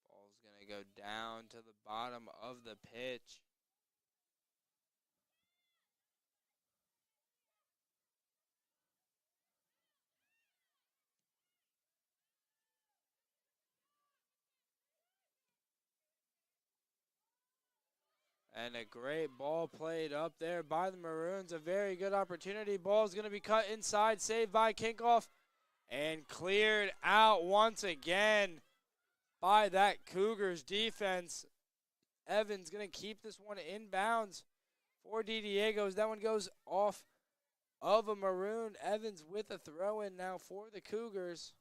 Ball's going to go down to the bottom of the pitch. And a great ball played up there by the Maroons. A very good opportunity. Ball's going to be cut inside, saved by Kinkoff, and cleared out once again by that Cougars defense. Evans going to keep this one inbounds for DiDiegos. That one goes off of a Maroon. Evans with a throw-in now for the Cougars.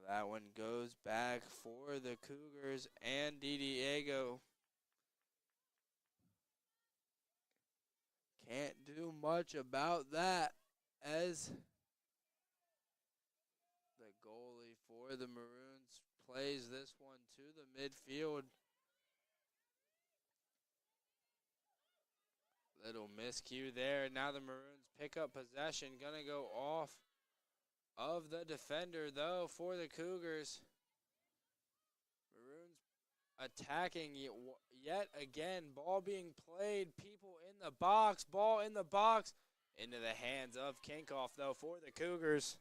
That one goes back for the Cougars and DiDiego. Can't do much about that as the goalie for the Maroons plays this one to the midfield. Little miscue there. Now the Maroons pick up possession. Gonna go off of the defender, though, for the Cougars. Maroons attacking yet again. Ball being played. People in the box. Ball in the box. Into the hands of Kinkoff, though, for the Cougars.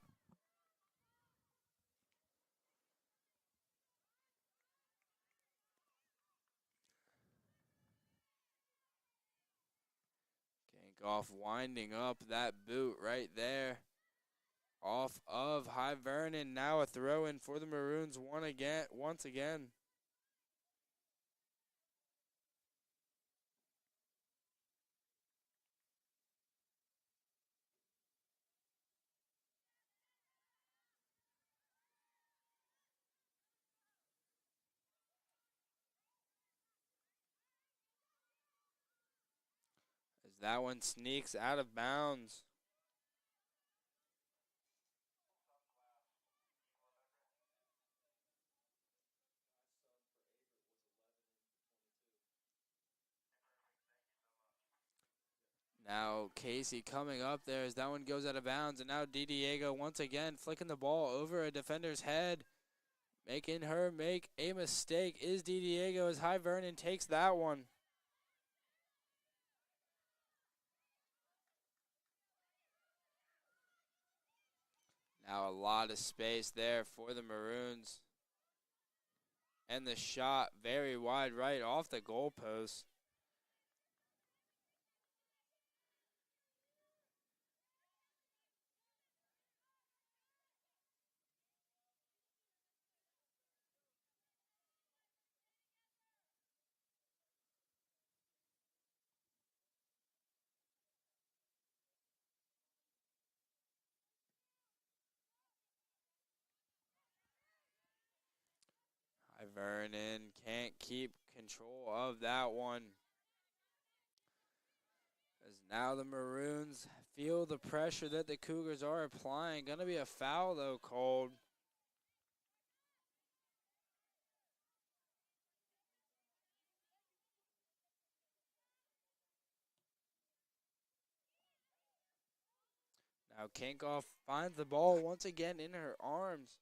Kinkoff winding up that boot right there. Off of High Vernon. Now a throw-in for the Maroons once again. that one sneaks out of bounds. Now Casey coming up there as that one goes out of bounds, and now DiDiego once again flicking the ball over a defender's head, making her make a mistake. Is DiDiego as High Vernon takes that one. Now a lot of space there for the Maroons. And the shot very wide right off the goalpost. High Vernon can't keep control of that one. As now the Maroons feel the pressure that the Cougars are applying. Gonna be a foul though called. Now Kinkoff finds the ball once again in her arms.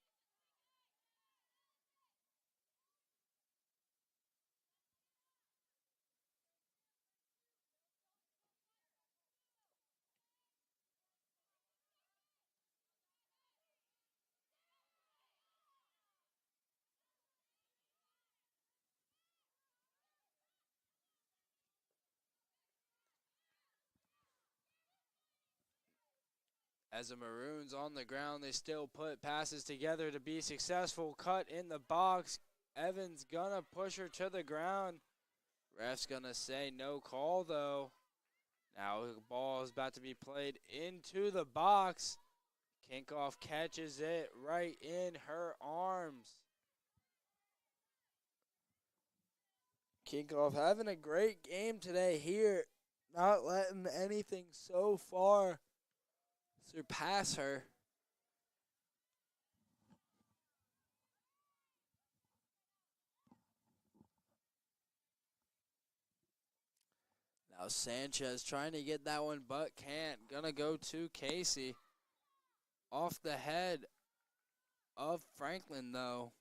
As the Maroons on the ground, they still put passes together to be successful. Cut in the box. Evans gonna push her to the ground. Ref's gonna say no call though. Now the ball is about to be played into the box. Kinkoff catches it right in her arms. Kinkoff having a great game today here. Not letting anything so far surpass her. Now Sanchez trying to get that one but can't. Gonna go to Casey. Off the head of Franklin though.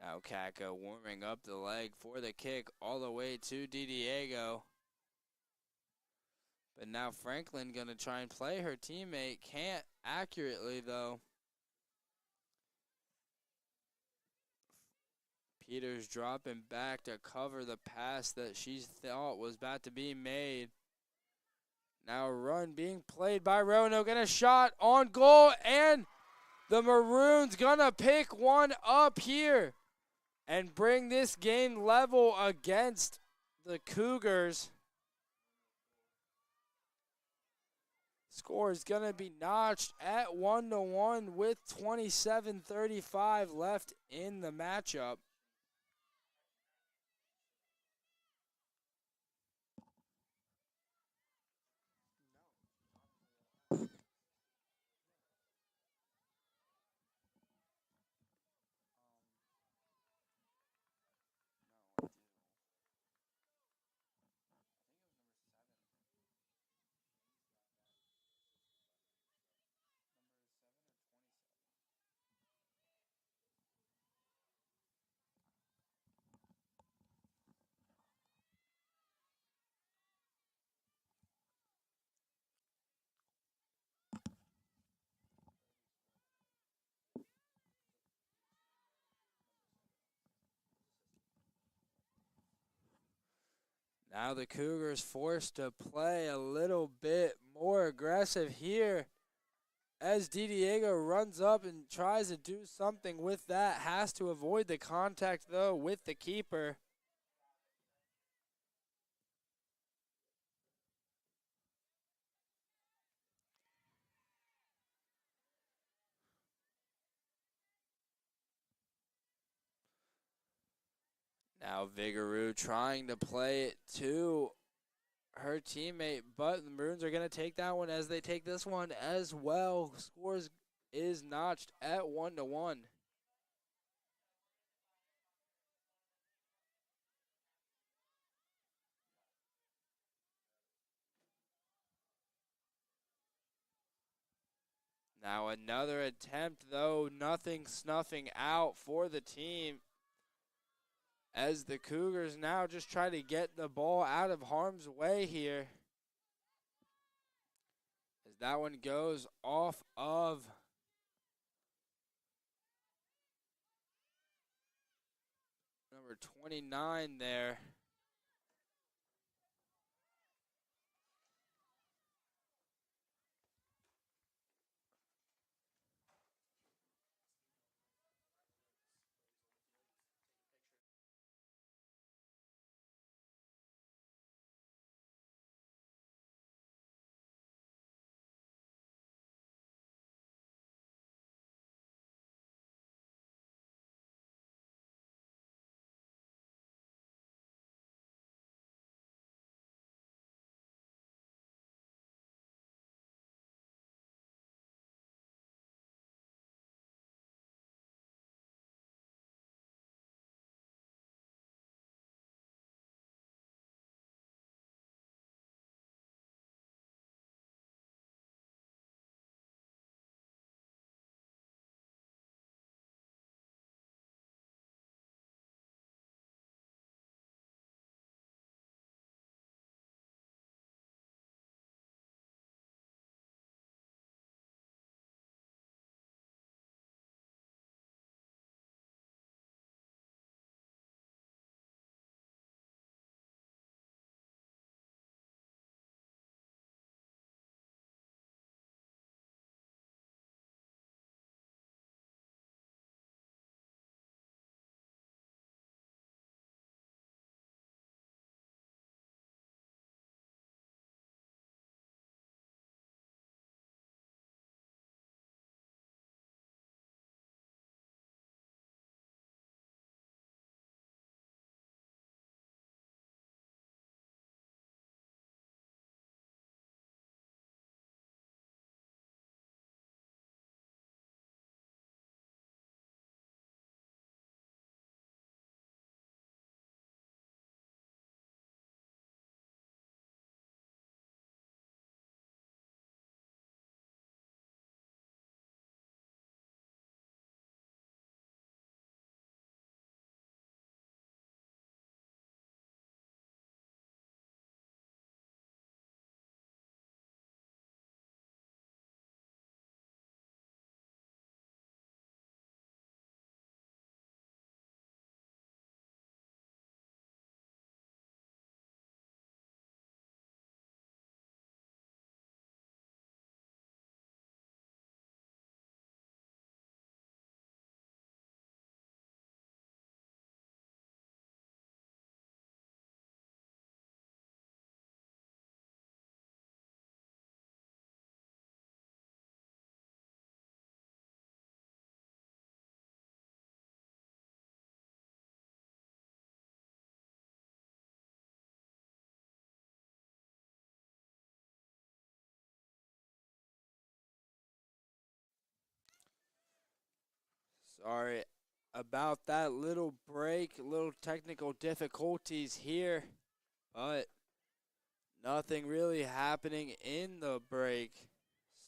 Now Kako warming up the leg for the kick all the way to DiDiego. But now Franklin gonna try and play her teammate. Can't accurately though. Peters dropping back to cover the pass that she thought was about to be made. Now a run being played by Roanoke and a shot on goal, and the Maroons gonna pick one up here and bring this game level against the Cougars. Score is gonna be notched at 1-1 with 27:35 left in the matchup. Now the Cougars forced to play a little bit more aggressive here as DiDiego runs up and tries to do something with that. Has to avoid the contact, though, with the keeper. Now Vigorou trying to play it to her teammate, but the Maroons are going to take that one as they take this one as well. Scores is notched at 1-1. Now another attempt, though, nothing snuffing out for the team as the Cougars now just try to get the ball out of harm's way here. As that one goes off of number 29 there. Sorry about that little break, little technical difficulties here, but nothing really happening in the break.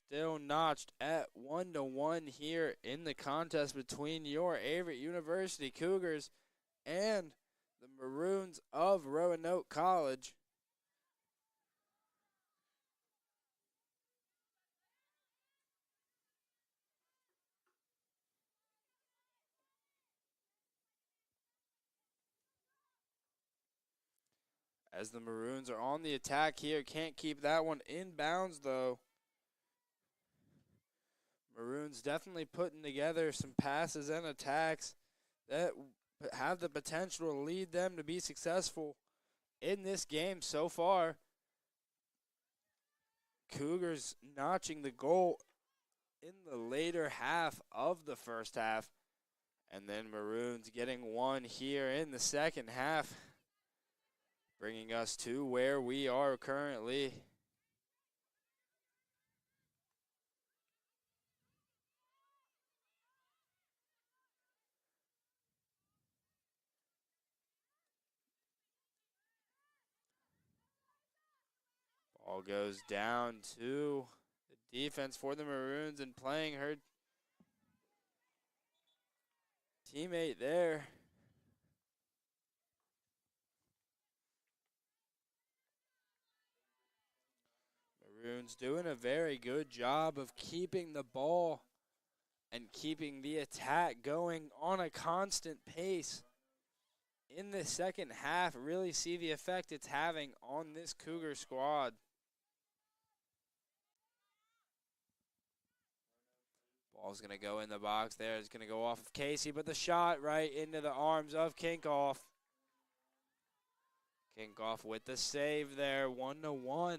Still notched at 1-1 here in the contest between your Averett University Cougars and the Maroons of Roanoke College. As the Maroons are on the attack here, can't keep that one in bounds though. Maroons definitely putting together some passes and attacks that have the potential to lead them to be successful in this game so far. Cougars notching the goal in the later half of the first half And then Maroons getting one here in the second half, bringing us to where we are currently. Ball goes down to the defense for the Maroons and playing her teammate there. Maroons doing a very good job of keeping the ball and keeping the attack going on a constant pace. In the second half, really see the effect it's having on this Cougar squad. Ball's going to go in the box there. It's going to go off of Casey, but the shot right into the arms of Kinkoff. Kinkoff with the save there, 1-1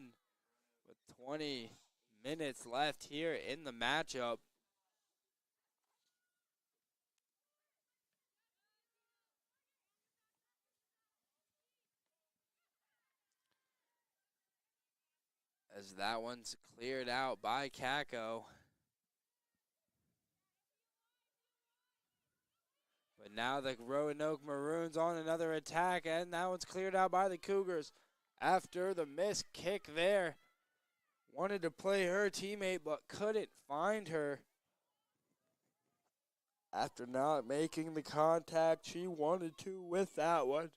with 20 minutes left here in the matchup. As that one's cleared out by Kako. But now the Roanoke Maroons on another attack, and that one's cleared out by the Cougars after the missed kick there. Wanted to play her teammate, but couldn't find her. After not making the contact she wanted to with that one.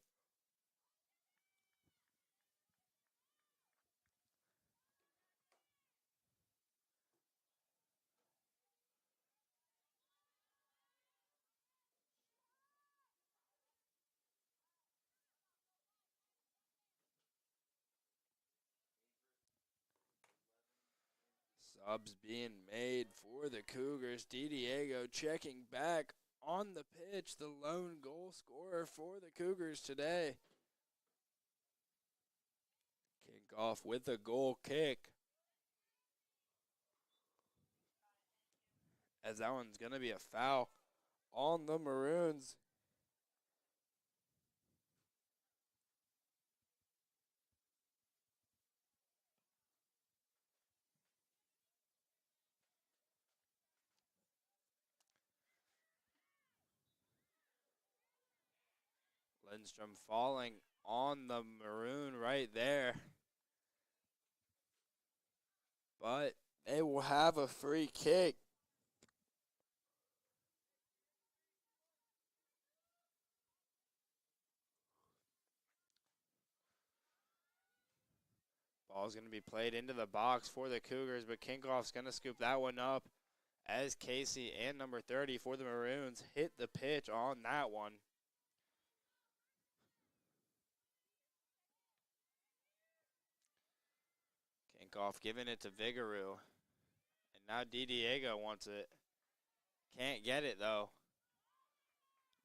Subs being made for the Cougars. Diego checking back on the pitch, the lone goal scorer for the Cougars today. Kinkoff with a goal kick. As that one's going to be a foul on the Maroons. Lindstrom falling on the Maroon right there. But they will have a free kick. Ball's going to be played into the box for the Cougars, but Kinkoff's going to scoop that one up as Casey and number 30 for the Maroons hit the pitch on that one. Kinkoff giving it to Vigaroo. And now Diego wants it. Can't get it, though.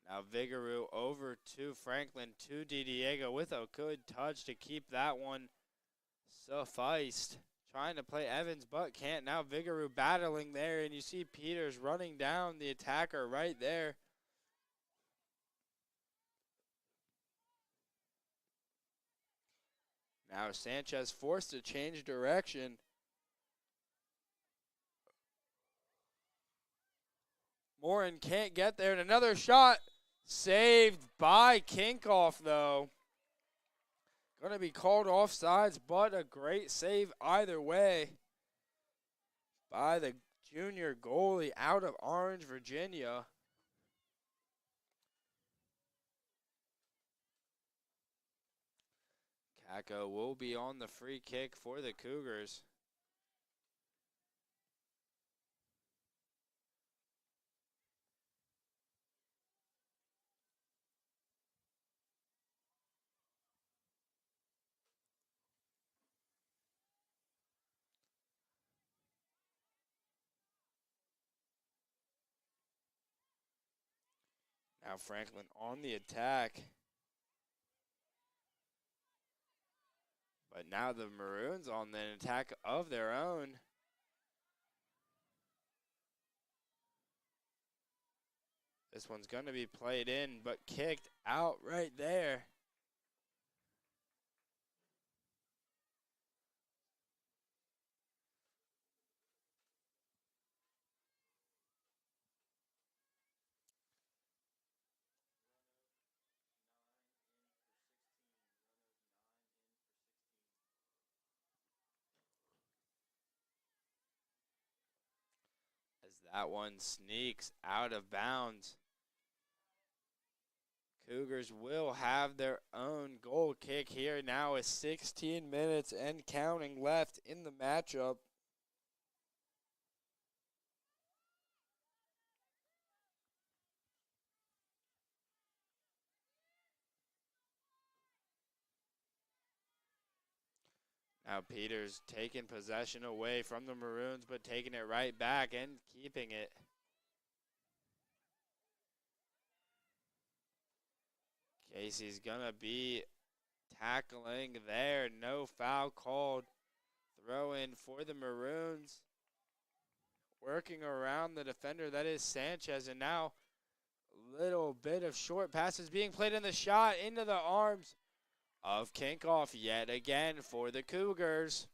Now Vigaroo over to Franklin, to Diego with a good touch to keep that one sufficed. Trying to play Evans, but can't. Now Vigaroo battling there, and you see Peters running down the attacker right there. Now Sanchez forced to change direction. Morin can't get there, and another shot saved by Kinkoff, though. Going to be called offsides, but a great save either way by the junior goalie out of Orange, Virginia. Kako will be on the free kick for the Cougars. Now Franklin on the attack. But now the Maroons on the attack of their own. This one's going to be played in, but kicked out right there. As that one sneaks out of bounds. Cougars will have their own goal kick here now with 16 minutes and counting left in the matchup. Now Peters taking possession away from the Maroons, but taking it right back and keeping it. Casey's gonna be tackling there. No foul called. Throw in for the Maroons. Working around the defender, that is Sanchez, and now a little bit of short passes being played in the shot into the arms of Kinkoff yet again for the Cougars.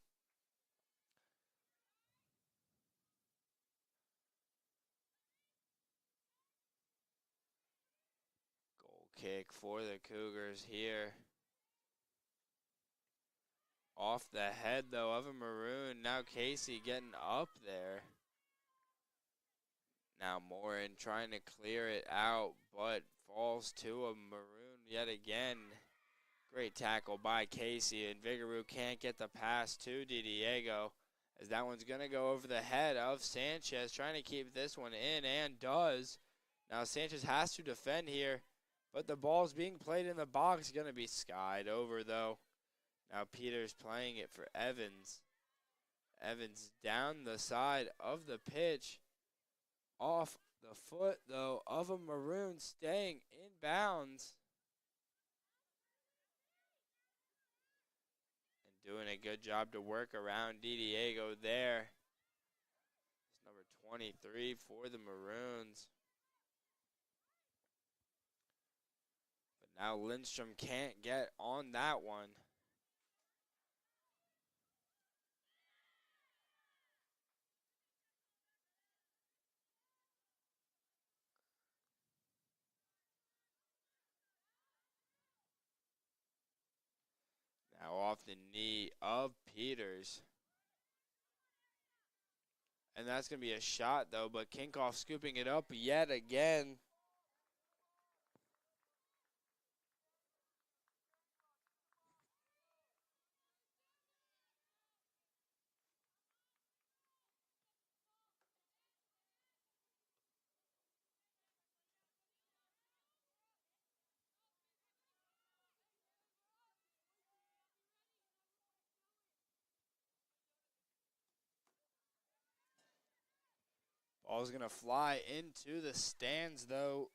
Goal kick for the Cougars here. Off the head, though, of a Maroon. Now Casey getting up there. Now Morin trying to clear it out, but falls to a Maroon yet again. Great tackle by Casey, and Vigorou can't get the pass to DiDiego, as that one's going to go over the head of Sanchez, trying to keep this one in, and does. Now Sanchez has to defend here, but the ball's being played in the box, going to be skied over, though. Now Peters playing it for Evans. Evans down the side of the pitch. Off the foot, though, of a Maroon, staying in bounds. And doing a good job to work around DiDiego there. It's number 23 for the Maroons. But now Lindstrom can't get on that one. Now off the knee of Peters. And that's going to be a shot, though, but Kinkoff scooping it up yet again. Ball's going to fly into the stands, though.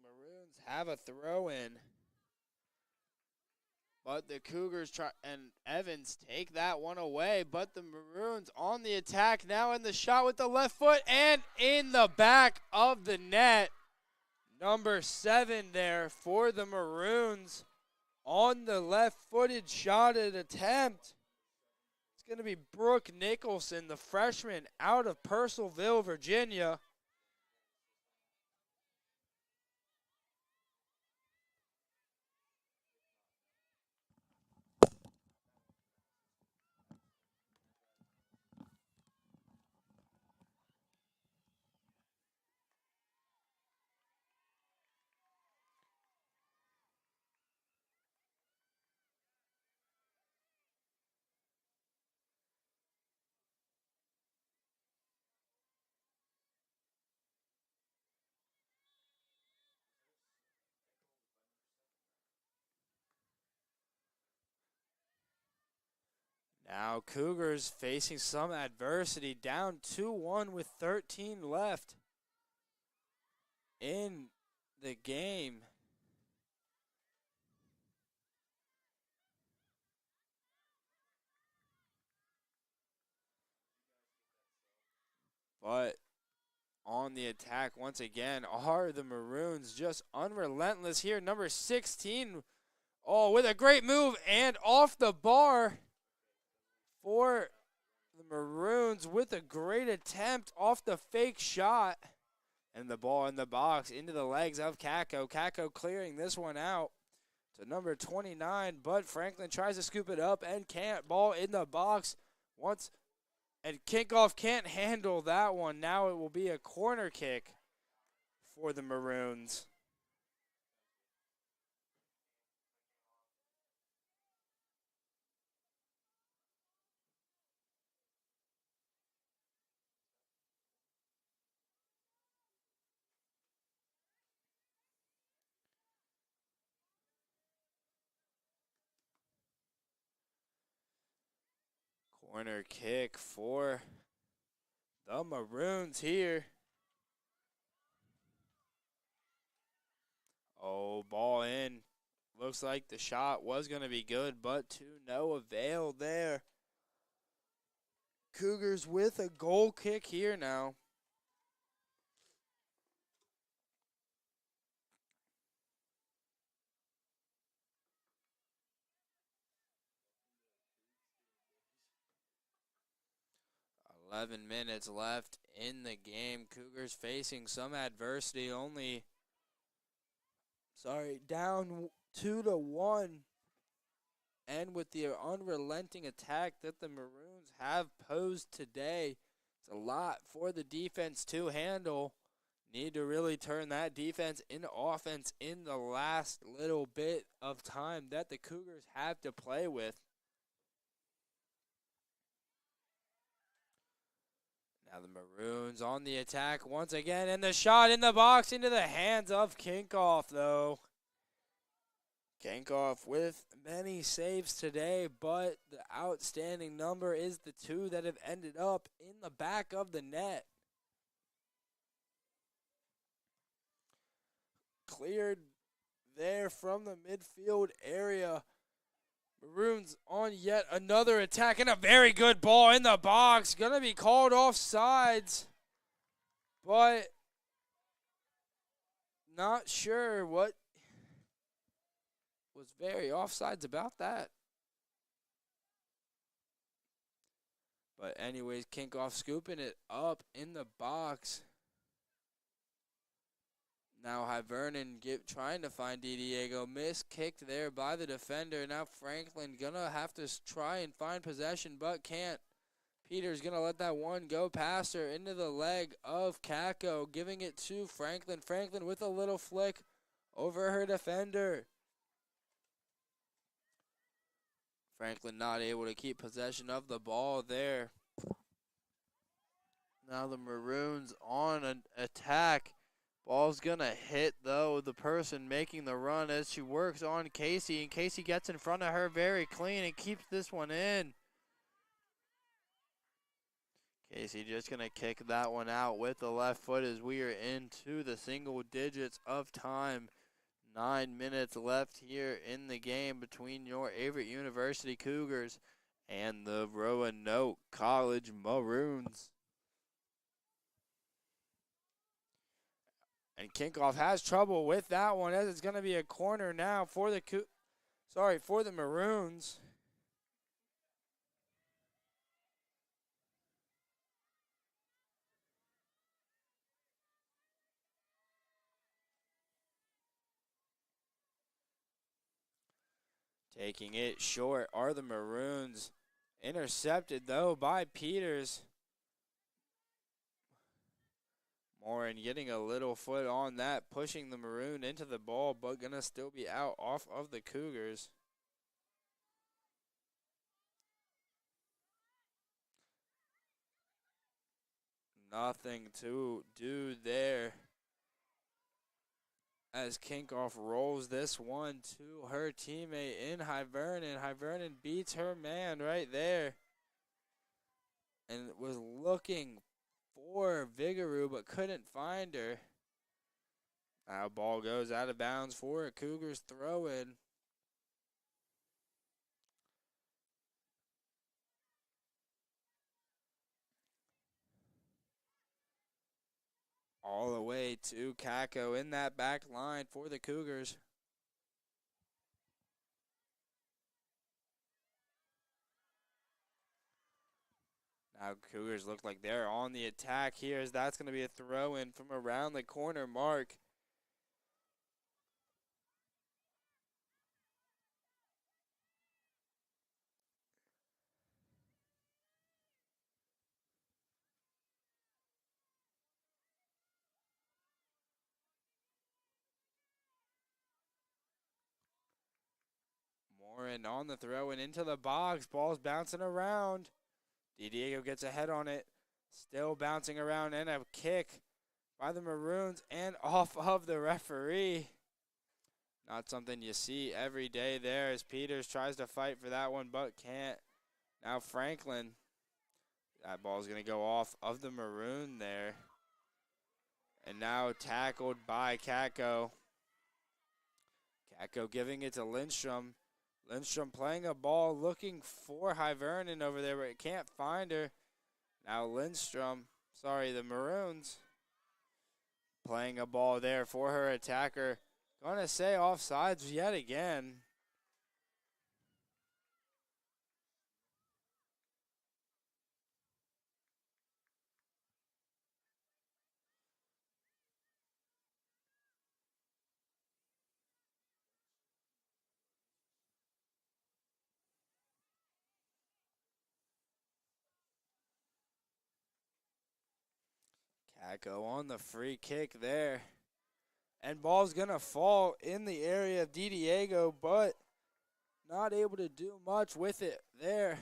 Maroons have a throw-in. But the Cougars try, and Evans take that one away. But the Maroons on the attack now, in the shot with the left foot and in the back of the net. Number 7 there for the Maroons on the left-footed shotted attempt. It's going to be Brooke Nicholson, the freshman out of Purcellville, Virginia. Now Cougars facing some adversity, down 2-1 with 13 left in the game. But on on the attack once again are the Maroons, just unrelentless here. Number 16, with a great move and off the bar for the Maroons with a great attempt off the fake shot. And the ball in the box into the legs of Kako. Kako clearing this one out to number 29, but Franklin tries to scoop it up and can't. Ball in the box once, and Kinkoff can't handle that one. Now it will be a corner kick for the Maroons. Corner kick for the Maroons here. Oh, ball in. Looks like the shot was going to be good, but to no avail there. Cougars with a goal kick here now. .11 minutes left in the game. Cougars facing some adversity, down 2-1. And with the unrelenting attack that the Maroons have posed today, it's a lot for the defense to handle. Need to really turn that defense into offense in the last little bit of time that the Cougars have to play with. Now the Maroons on the attack once again, and the shot in the box into the hands of Kinkoff, though. Kinkoff with many saves today, but the outstanding number is the two that have ended up in the back of the net. Cleared there from the midfield area. Maroons on yet another attack, and a very good ball in the box. Going to be called offsides, but not sure what was very offsides about that. But anyways, Kinkoff scooping it up in the box. Now Hivernon trying to find Diego. Miss-kicked there by the defender. Now Franklin going to have to try and find possession, but can't. Peter's going to let that one go past her into the leg of Kako, giving it to Franklin. Franklin with a little flick over her defender. Franklin not able to keep possession of the ball there. Now the Maroons on an attack. Ball's going to hit, though, the person making the run as she works on Casey. And Casey gets in front of her very clean and keeps this one in. Casey just going to kick that one out with the left foot as we are into the single digits of time. 9 minutes left here in the game between your Averett University Cougars and the Roanoke College Maroons. And Kinkoff has trouble with that one as it's going to be a corner now for the Maroons. Taking it short are the Maroons. Intercepted, though, by Peters. Morin getting a little foot on that, pushing the Maroon into the ball, but going to still be out off of the Cougars. Nothing to do there as Kinkoff rolls this one to her teammate in Hivernon. Hivernon beats her man right there and was looking for Vigorou but couldn't find her. Now ball goes out of bounds for a Cougars throw in. all the way to Kako in that back line for the Cougars. Now Cougars look like they're on the attack here, as that's going to be a throw-in from around the corner mark. Morin on the throw and into the box. Ball's bouncing around. Diego gets ahead on it. Still bouncing around, and a kick by the Maroons and off of the referee. Not something you see every day there, as Peters tries to fight for that one but can't. Now Franklin. That ball's going to go off of the Maroon there. And now tackled by Kako. Kako giving it to Lindstrom. Lindstrom playing a ball, looking for Hivernon over there, but can't find her. Now the Maroons, playing a ball there for her attacker. Gonna say offsides yet again. Kako on the free kick there. And ball's going to fall in the area of Diego, but not able to do much with it there.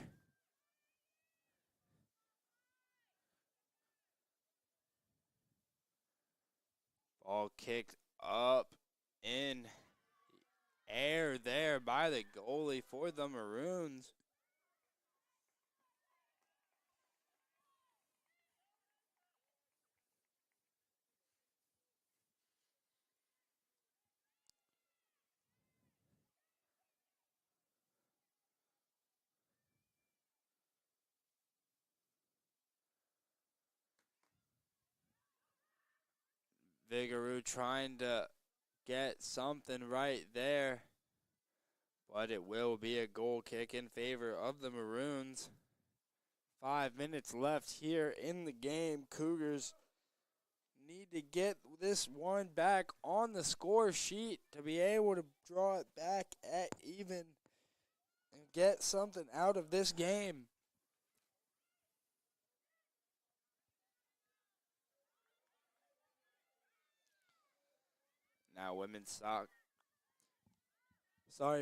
Ball kicked up in the air there by the goalie for the Maroons. Vigouroux trying to get something right there, but it will be a goal kick in favor of the Maroons. 5 minutes left here in the game. Cougars need to get this one back on the score sheet to be able to draw it back at even and get something out of this game. Now women's soccer.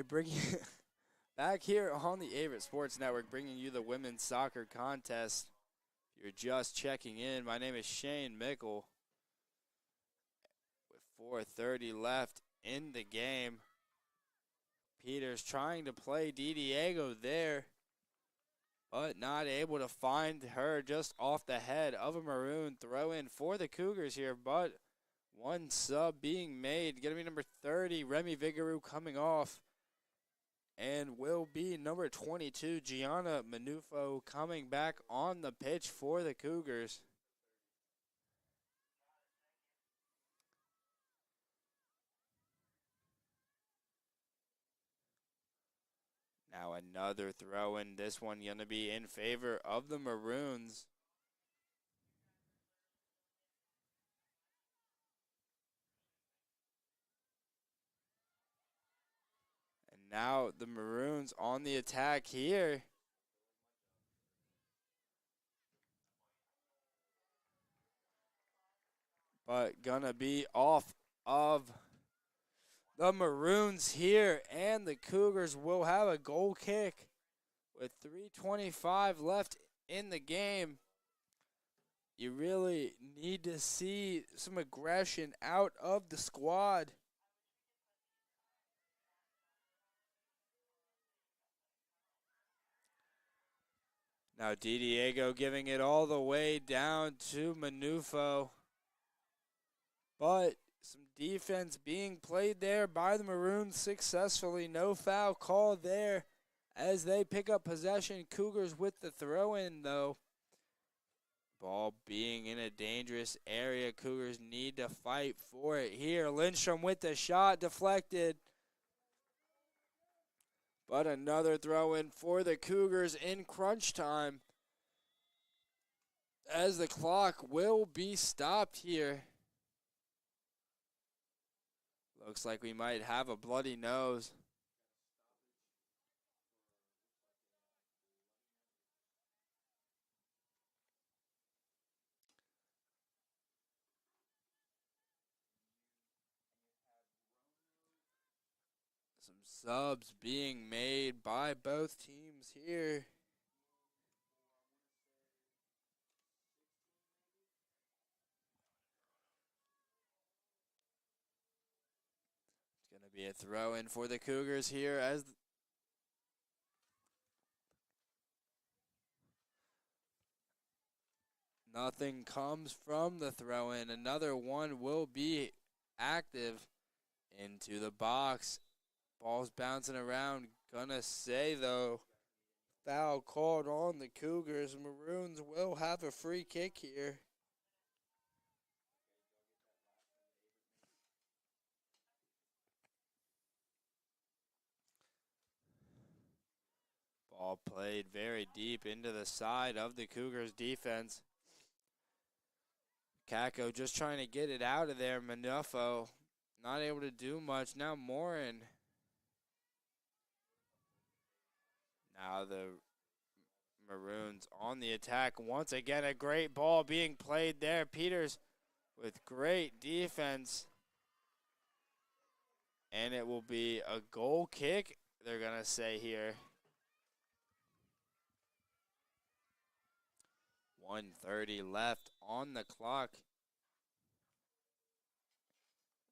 Bringing back here on the Averett Sports Network, bringing you the women's soccer contest. If you're just checking in, my name is Shane Mickle. With 4:30 left in the game, Peters trying to play Diego there, but not able to find her, just off the head of a Maroon. Throw in for the Cougars here, but one sub being made. Going to be number 30, Remy Vigouroux, coming off. And will be number 22, Gianna Manufo, coming back on the pitch for the Cougars. Now another throw in. This one going to be in favor of the Maroons. Now the Maroons on the attack here. But gonna be off of the Maroons here, and the Cougars will have a goal kick with 3:25 left in the game. You really need to see some aggression out of the squad. Now Diego giving it all the way down to Manufo. But some defense being played there by the Maroons successfully. No foul call there as they pick up possession. Cougars with the throw-in, though. Ball being in a dangerous area. Cougars need to fight for it here. Lindstrom with the shot, deflected. But another throw in for the Cougars in crunch time, as the clock will be stopped here. Looks like we might have a bloody nose. Some subs being made by both teams here. It's going to be a throw in for the Cougars here as nothing comes from the throw in. Another one will be active into the box. Ball's bouncing around. Gonna say, though, foul called on the Cougars. Maroons will have a free kick here. Ball played very deep into the side of the Cougars defense. Kako just trying to get it out of there. Manufo not able to do much. Now Morin. Now the Maroons on the attack. Once again, a great ball being played there. Peters with great defense. And it will be a goal kick, they're going to say here. 1:30 left on the clock.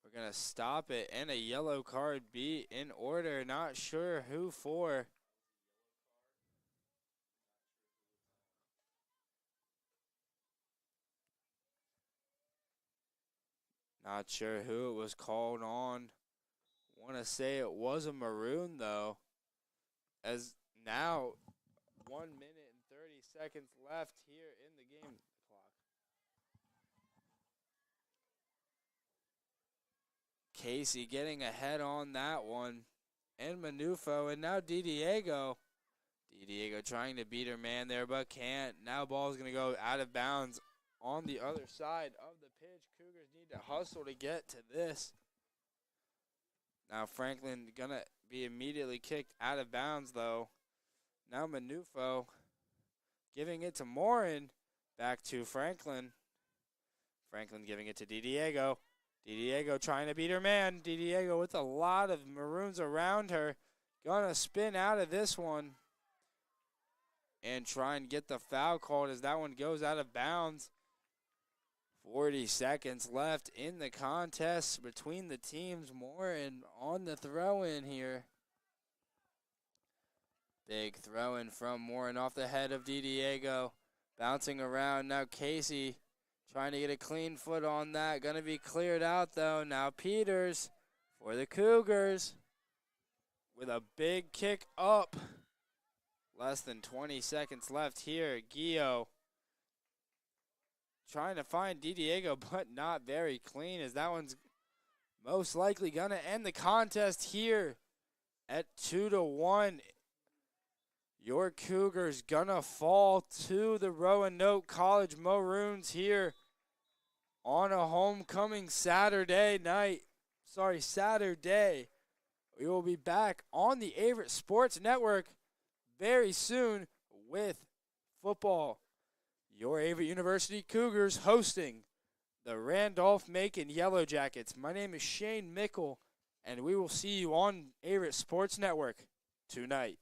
We're going to stop it, and a yellow card be in order. Not sure who for. Not sure who it was called on. Want to say it was a Maroon, though. As now, 1 minute and 30 seconds left here in the game clock. Casey getting ahead on that one. And Manufo, and now DiDiego. DiDiego trying to beat her man there, but can't. Now ball's going to go out of bounds on the other side of the pitch. Cougars need to hustle to get to this. Now Franklin going to be immediately kicked out of bounds, though. Now Manufo giving it to Morin. Back to Franklin. Franklin giving it to DiDiego. DiDiego trying to beat her man. DiDiego with a lot of Maroons around her. Gonna spin out of this one. And try and get the foul called as that one goes out of bounds. 40 seconds left in the contest between the teams. Morin on the throw-in here. Big throw-in from Morin off the head of DiDiego. Bouncing around. Now Casey trying to get a clean foot on that. Going to be cleared out, though. Now Peters for the Cougars with a big kick up. Less than 20 seconds left here. Gio trying to find DiDiego, but not very clean, as that one's most likely going to end the contest here at 2-1. Your Cougars gonna fall to the Roanoke College Maroons here on a homecoming Saturday. We will be back on the Averett Sports Network very soon with football. Your Averett University Cougars hosting the Randolph-Macon Yellow Jackets. My name is Shane Mickle, and we will see you on Averett Sports Network tonight.